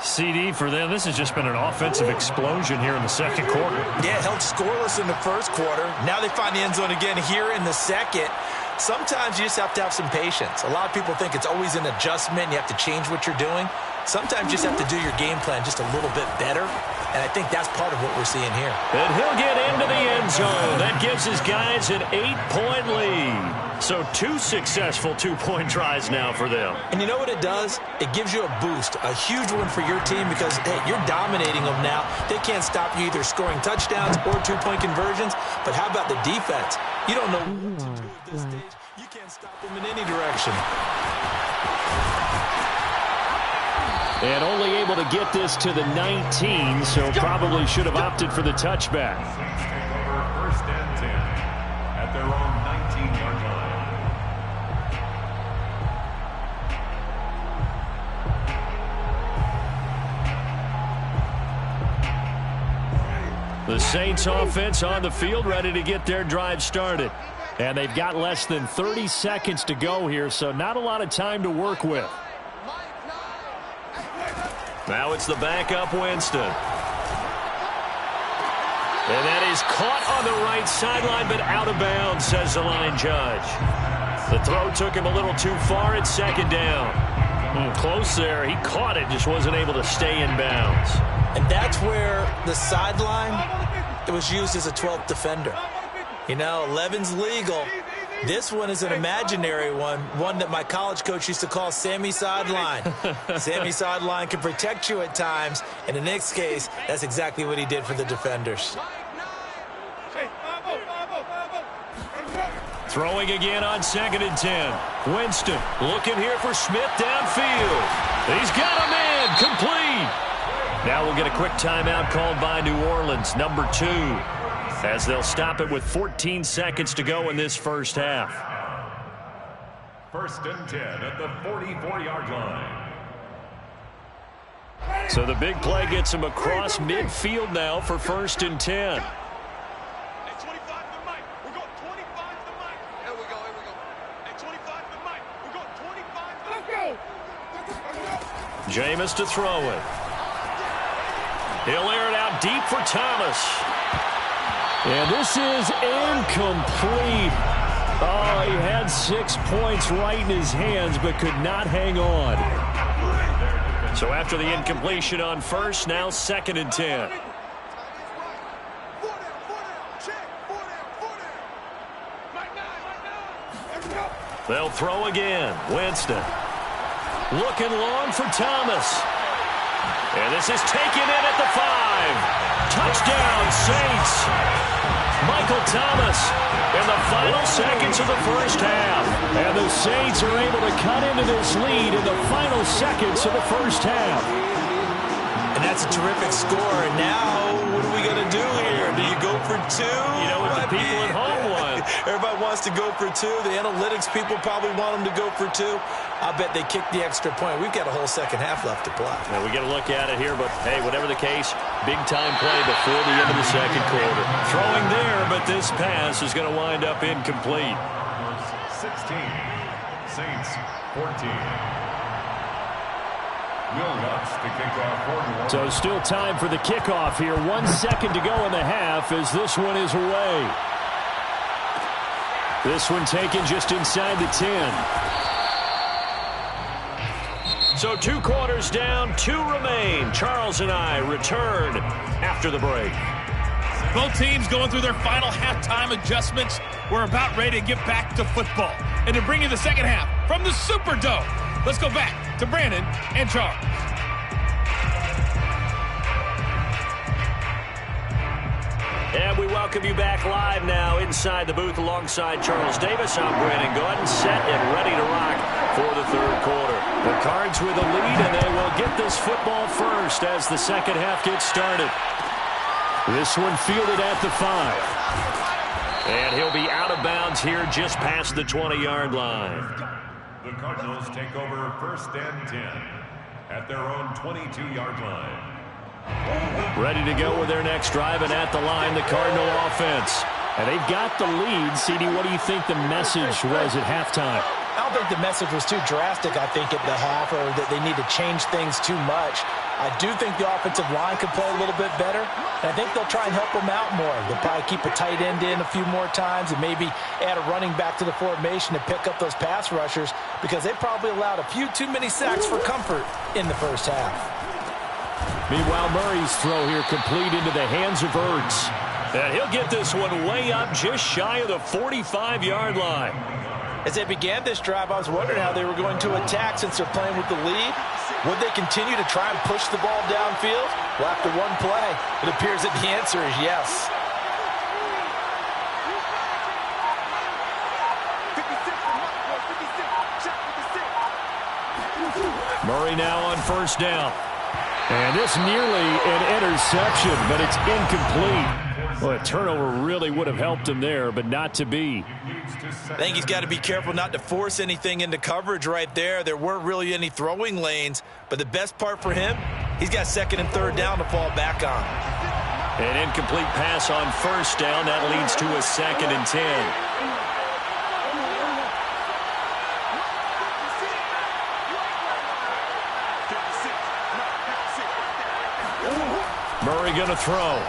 CD for them. This has just been an offensive explosion here in the second quarter. Yeah, held scoreless in the first quarter. Now they find the end zone again here in the second. Sometimes you just have to have some patience. A lot of people think it's always an adjustment. You have to change what you're doing. Sometimes you just have to do your game plan just a little bit better. And I think that's part of what we're seeing here. And he'll get into the end zone. That gives his guys an 8-point lead. So 2 successful 2-point tries now for them. And you know what it does? It gives you a boost, a huge one for your team because, hey, you're dominating them now. They can't stop you either scoring touchdowns or 2-point conversions. But how about the defense? You don't know what to do at this stage. You can't stop them in any direction. And only able to get this to the 19, so probably should have opted for the touchback. Saints take over 1st and 10 at their own 19-yard line. The Saints offense on the field, ready to get their drive started. And they've got less than 30 seconds to go here, so not a lot of time to work with. Now it's the backup Winston. And that is caught on the right sideline, but out of bounds, says the line judge. The throw took him a little too far at second down. Close there. He caught it, just wasn't able to stay in bounds. And that's where the sideline, it was used as a 12th defender. You know, 11's legal. This one is an imaginary one that my college coach used to call Sammy Sideline. Sammy Sideline can protect you at times, and in this case, that's exactly what he did for the defenders. Throwing again on 2nd and 10. Winston looking here for Smith downfield. He's got a man complete. Now we'll get a quick timeout called by New Orleans, number 2. As they'll stop it with 14 seconds to go in this first half. 1st and 10 at the 44-yard line. So the big play gets him across midfield now for 1st and 10. Jameis to throw it. He'll air it out deep for Thomas. And this is incomplete. Oh, he had 6 points right in his hands, but could not hang on. So after the incompletion on first, now 2nd and 10. They'll throw again. Winston. Looking long for Thomas. And this is taken in at the 5. Touchdown, Saints. Michael Thomas in the final seconds of the first half. And the Saints are able to cut into this lead in the final seconds of the first half. And that's a terrific score. And now, what are we going to do here? Do you go for 2? You know what the people at home want. Everybody wants to go for 2. The analytics people probably want them to go for 2. I bet they kick the extra point. We've got a whole second half left to play. Now we get a look at it here, but hey, whatever the case, big-time play before the end of the second quarter. Throwing there, but this pass is going to wind up incomplete. 16, Saints 14. Will Lutz to kick off. So still time for the kickoff here. 1 second to go in the half as this one is away. This one taken just inside the 10. So 2 quarters down, 2 remain. Charles and I return after the break. Both teams going through their final halftime adjustments. We're about ready to get back to football. And to bring you the second half from the Superdome. Let's go back to Brandon and Charles. And we welcome you back live now inside the booth alongside Charles Davis. I'm Brandon Gordon, set and ready to rock for the third quarter. The Cards with a lead, and they will get this football first as the second half gets started. This one fielded at the 5. And he'll be out of bounds here just past the 20-yard line. The Cardinals take over 1st and 10 at their own 22-yard line. Ready to go with their next drive, and at the line, the Cardinal offense. And they've got the lead. CD, what do you think the message was at halftime? I don't think the message was too drastic, I think, at the half, or that they need to change things too much. I do think the offensive line could play a little bit better, and I think they'll try and help them out more. They'll probably keep a tight end in a few more times and maybe add a running back to the formation to pick up those pass rushers, because they probably allowed a few too many sacks for comfort in the first half. Meanwhile, Murray's throw here complete into the hands of Ertz. And he'll get this one way up just shy of the 45-yard line. As they began this drive, I was wondering how they were going to attack since they're playing with the lead. Would they continue to try and push the ball downfield? Well, after one play, it appears that the answer is yes. Murray now on first down. And this nearly an interception, but it's incomplete. Well, a turnover really would have helped him there, but not to be. I think he's got to be careful not to force anything into coverage right there. There weren't really any throwing lanes, but the best part for him, he's got 2nd and 3rd down to fall back on. An incomplete pass on first down. That leads to a 2nd and 10. Murray going to throw.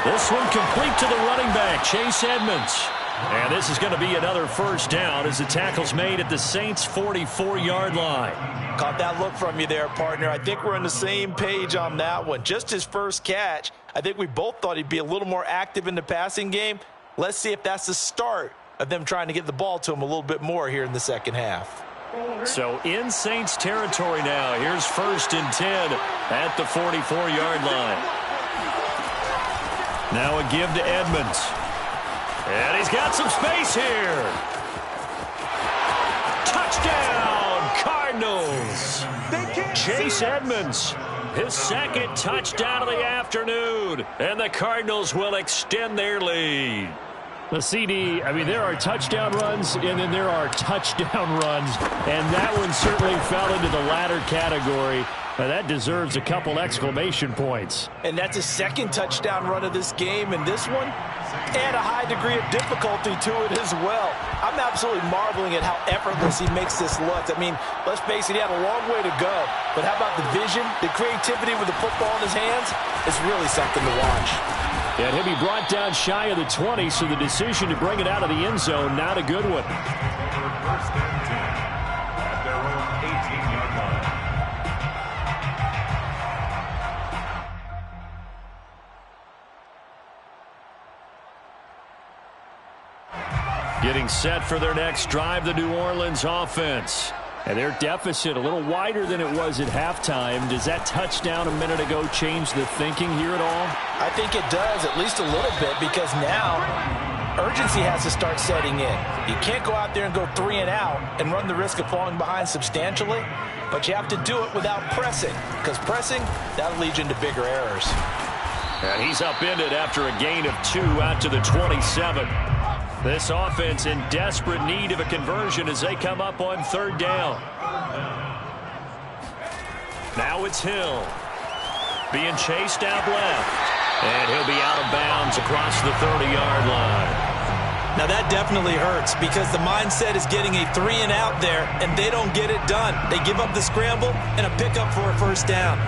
This one complete to the running back, Chase Edmonds. And this is going to be another first down as the tackle's made at the Saints' 44-yard line. Caught that look from you there, partner. I think we're on the same page on that one. Just his first catch. I think we both thought he'd be a little more active in the passing game. Let's see if that's the start of them trying to get the ball to him a little bit more here in the second half. So in Saints territory now. Here's 1st and 10 at the 44-yard line. Now a give to Edmonds. And he's got some space here. Touchdown, Cardinals. Chase Edmonds, his second touchdown of the afternoon. And the Cardinals will extend their lead. The CD, I mean, there are touchdown runs, and then there are touchdown runs. And that one certainly fell into the latter category. That deserves a couple exclamation points. And that's his second touchdown run of this game. And this one, add a high degree of difficulty to it as well. I'm absolutely marveling at how effortless he makes this look. I mean, let's face it, he had a long way to go. But how about the vision, the creativity with the football in his hands? It's really something to watch. And he'll be brought down shy of the 20, so the decision to bring it out of the end zone, not a good one. First and 10 at their own 18-yard line. Getting set for their next drive, the New Orleans offense. And their deficit a little wider than it was at halftime. Does that touchdown a minute ago change the thinking here at all? I think it does, at least a little bit, because now urgency has to start setting in. You can't go out there and go 3 and out and run the risk of falling behind substantially, but you have to do it without pressing, because pressing, that'll lead you into bigger errors. And he's upended after a gain of 2 out to the 27. This offense in desperate need of a conversion as they come up on 3rd down. Now it's Hill. Being chased out left. And he'll be out of bounds across the 30-yard line. Now that definitely hurts because the mindset is getting a 3 and out there, and they don't get it done. They give up the scramble and a pickup for a first down.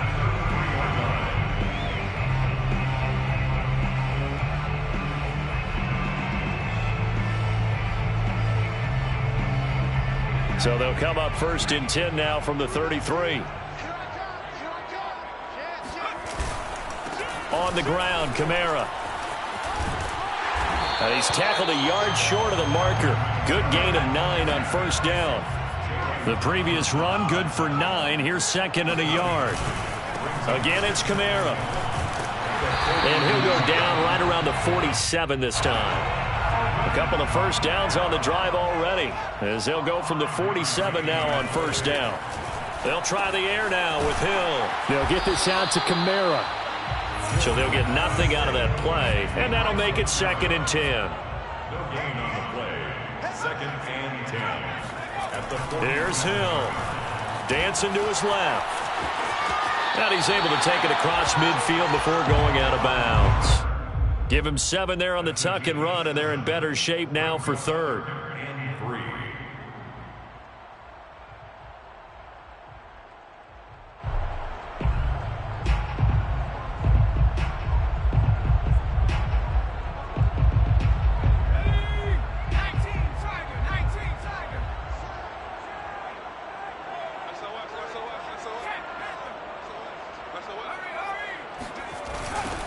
So they'll come up 1st and 10 now from the 33. On the ground, Kamara. And he's tackled a yard short of the marker. Good gain of 9 on 1st down. The previous run, good for 9. Here's 2nd and a yard. Again, it's Kamara. And he'll go down right around the 47 this time. A couple of first downs on the drive already as they'll go from the 47 now on 1st down. They'll try the air now with Hill. They'll get this out to Kamara. So they'll get nothing out of that play, and that'll make it 2nd and 10. No gain on the play. 2nd and 10. At the 40. Here's Hill. Dancing to his left. And he's able to take it across midfield before going out of bounds. Give him 7 there on the tuck and run, and they're in better shape now for 3rd. And 3.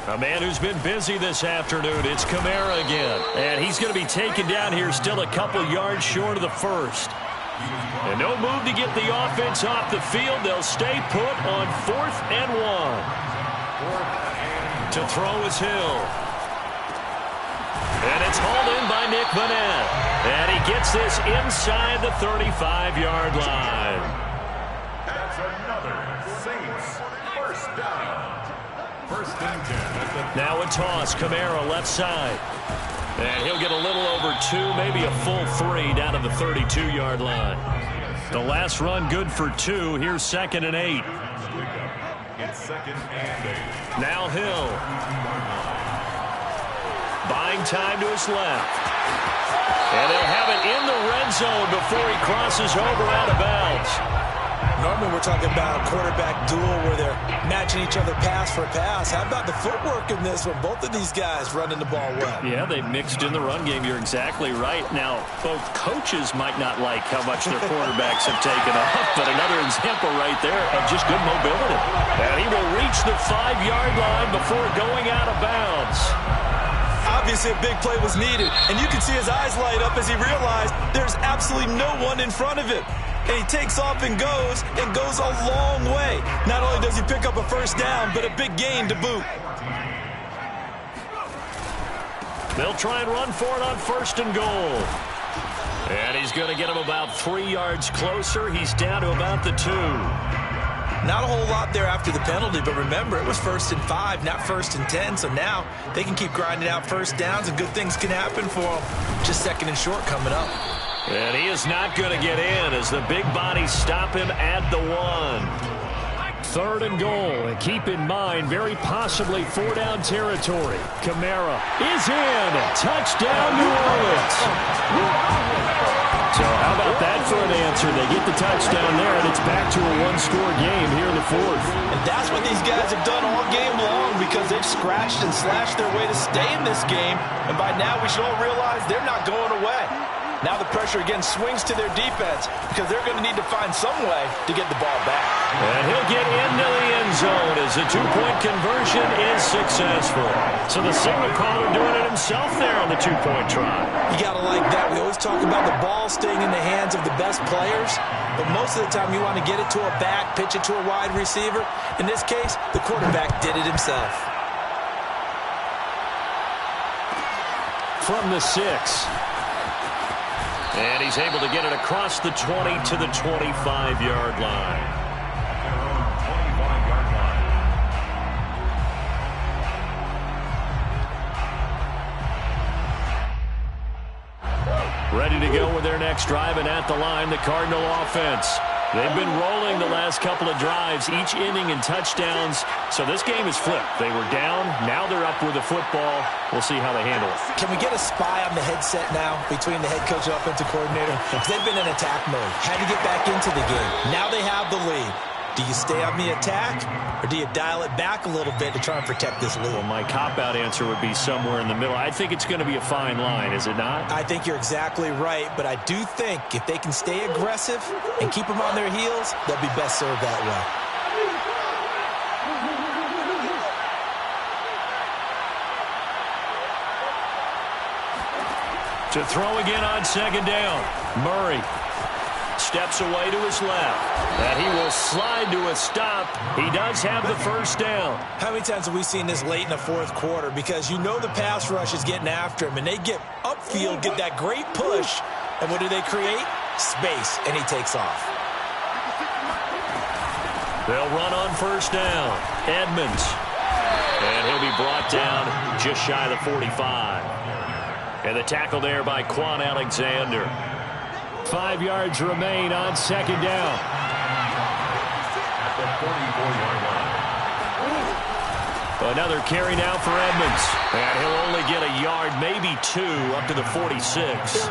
A man who's been busy this afternoon, it's Kamara again. And he's going to be taken down here still a couple yards short of the 1st. And no move to get the offense off the field. They'll stay put on 4th and 1. To throw is Hill. And it's hauled in by Nick Vanette. And he gets this inside the 35-yard line. That's another Saints first down. 1st and 10. Now a toss, Kamara left side. And he'll get a little over 2, maybe a full 3 down to the 32-yard line. The last run good for 2. Here's 2nd and 8. It's 2nd and 8. Now Hill. Buying time to his left. And they'll have it in the red zone before he crosses over out of bounds. Normally we're talking about a quarterback duel where they're matching each other pass for pass. How about the footwork in this one? Both of these guys running the ball well. Yeah, they mixed in the run game. You're exactly right. Now, both coaches might not like how much their quarterbacks have taken off, but another example right there of just good mobility. And he will reach the 5-yard line before going out of bounds. Obviously, a big play was needed, and you can see his eyes light up as he realized there's absolutely no one in front of him. And he takes off and goes a long way. Not only does he pick up a first down, but a big gain to boot. They'll try and run for it on 1st and goal. And he's going to get him about 3 yards closer. He's down to about the 2. Not a whole lot there after the penalty, but remember, it was 1st and 5, not 1st and 10. So now they can keep grinding out first downs, and good things can happen for them. Just 2nd and short coming up. And he is not going to get in as the big bodies stop him at the 1. 3rd and goal. And keep in mind, very possibly 4-down territory. Kamara is in. Touchdown, New Orleans. So how about that for an answer? They get the touchdown there, and it's back to a 1-score game here in the 4th. And that's what these guys have done all game long, because they've scratched and slashed their way to stay in this game. And by now, we should all realize they're not going away. Now the pressure again swings to their defense, because they're going to need to find some way to get the ball back. And he'll get into the end zone as the 2-point conversion is successful. So the signal caller doing it himself there on the 2-point try. You got to like that. We always talk about the ball staying in the hands of the best players, but most of the time you want to get it to a back, pitch it to a wide receiver. In this case, the quarterback did it himself. From the 6. And he's able to get it across the 20 to the 25-yard line. Ready to go with their next drive, and at the line, the Cardinal offense. They've been rolling the last couple of drives, each inning in touchdowns. So this game is flipped. They were down. Now they're up with the football. We'll see how they handle it. Can we get a spy on the headset now between the head coach and offensive coordinator? Because they've been in attack mode. Had to get back into the game. Now they have the lead. Do you stay on the attack, or do you dial it back a little bit to try and protect this lead? Well, my cop-out answer would be somewhere in the middle. I think it's going to be a fine line, is it not? I think you're exactly right, but I do think if they can stay aggressive and keep them on their heels, they'll be best served that way. To throw again on 2nd down. Murray steps away to his left. And he will slide to a stop. He does have the first down. How many times have we seen this late in the 4th quarter? Because you know the pass rush is getting after him, and they get upfield, get that great push, and what do they create? Space, and he takes off. They'll run on 1st down. Edmonds. And he'll be brought down just shy of the 45. And the tackle there by Quan Alexander. 5 yards remain on 2nd down. At the 44-yard line. Another carry now for Edmonds. And he'll only get a yard, maybe 2, up to the 46.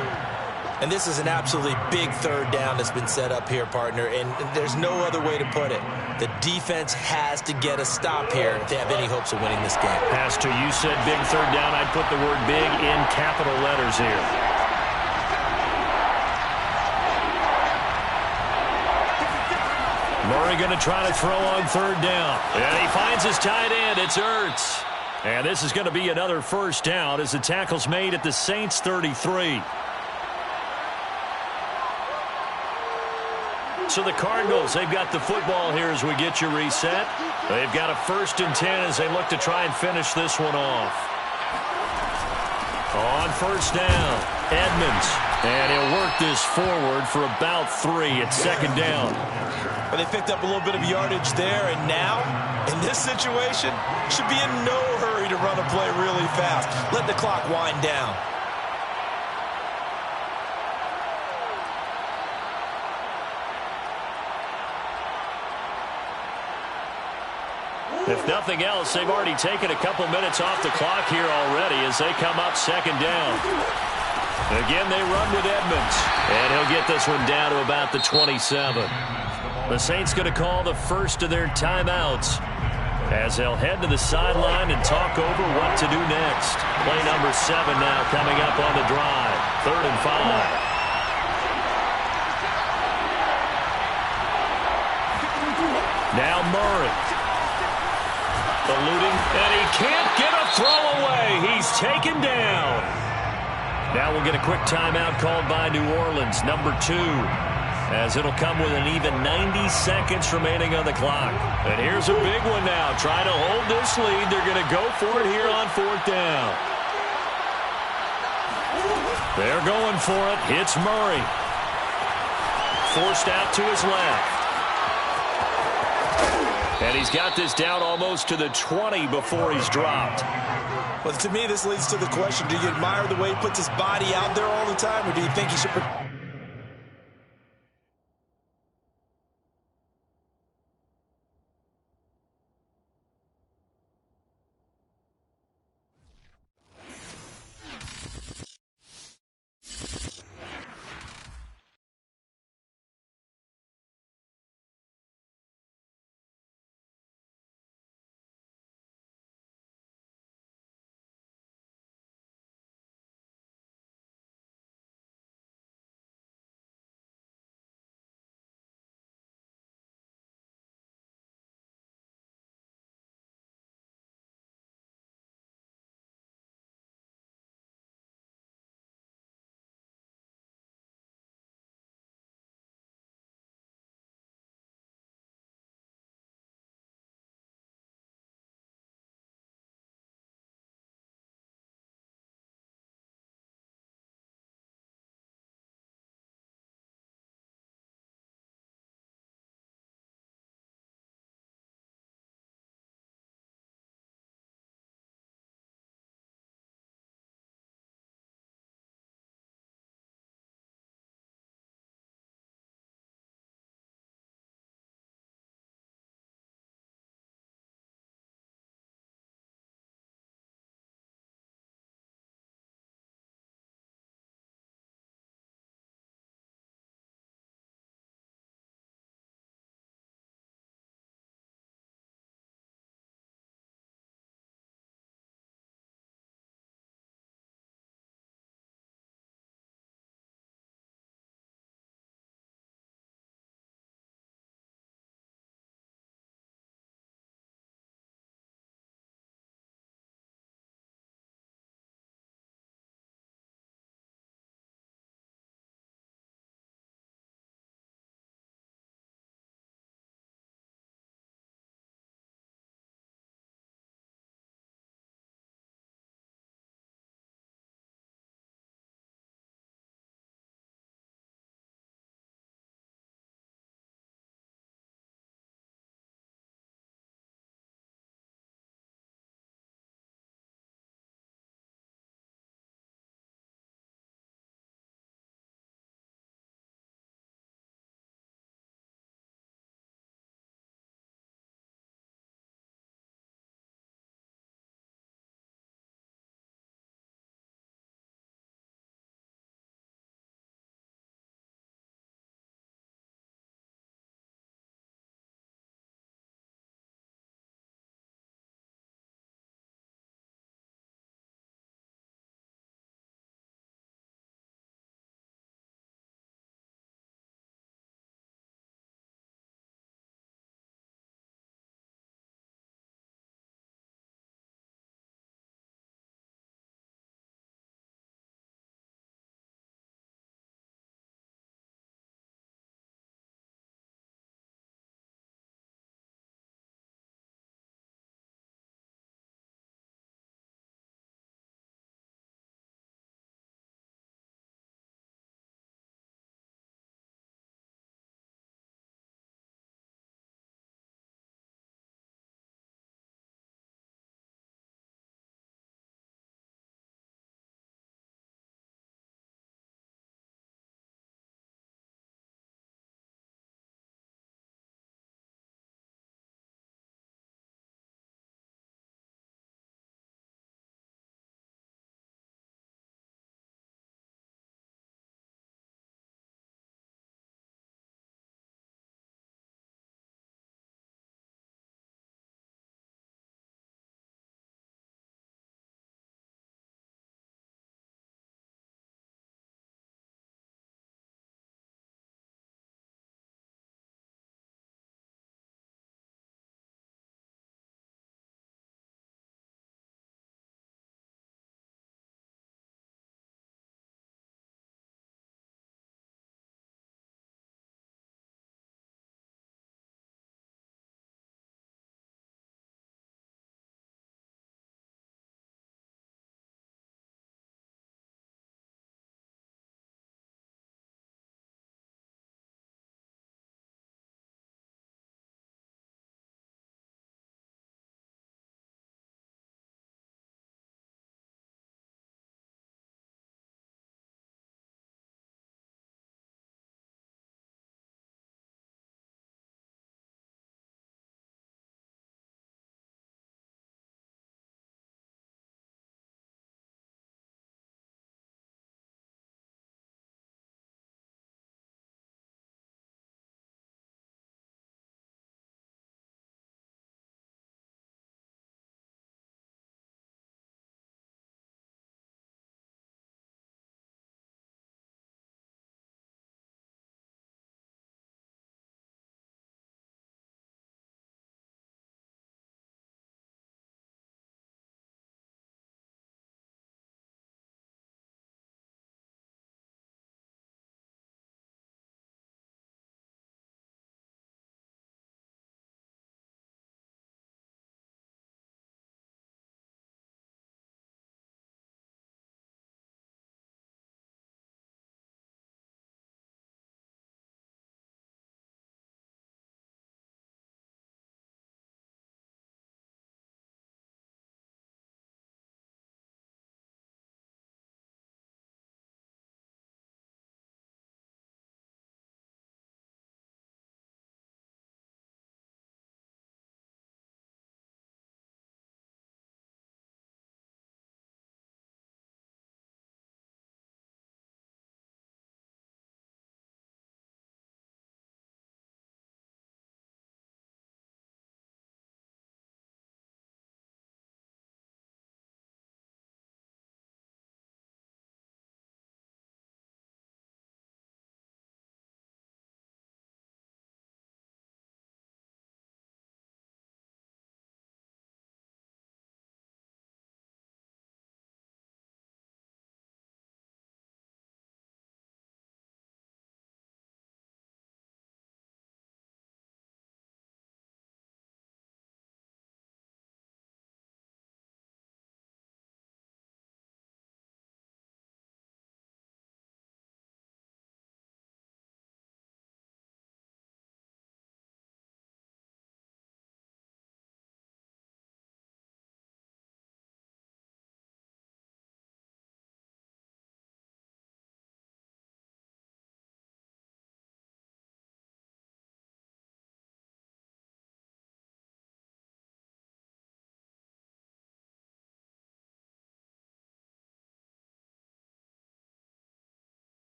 And this is an absolutely big 3rd down that's been set up here, partner, and there's no other way to put it. The defense has to get a stop here if they have any hopes of winning this game. As to you said big 3rd down, I'd put the word big in capital letters here. Murray going to try to throw on 3rd down. And he finds his tight end. It's Ertz. And this is going to be another first down as the tackle's made at the Saints 33. So the Cardinals, they've got the football here as we get you reset. They've got a 1st and 10 as they look to try and finish this one off. On 1st down, Edmonds. And he'll work this forward for about 3 at 2nd down. But they picked up a little bit of yardage there, and now, in this situation, should be in no hurry to run a play really fast. Let the clock wind down. If nothing else, they've already taken a couple minutes off the clock here already as they come up 2nd down. Again, they run with Edmonds. And he'll get this one down to about the 27. The Saints going to call the first of their timeouts as they'll head to the sideline and talk over what to do next. Play number 7 now coming up on the drive. 3rd and 5. Now Murray. Eluding, and he can't get a throw away. He's taken down. Now we'll get a quick timeout called by New Orleans, number 2, as it'll come with an even 90 seconds remaining on the clock. And here's a big one now. Trying to hold this lead. They're going to go for it here on 4th down. They're going for it. It's Murray. Forced out to his left. And he's got this down almost to the 20 before he's dropped. Well, to me, this leads to the question, do you admire the way he puts his body out there all the time, or do you think he should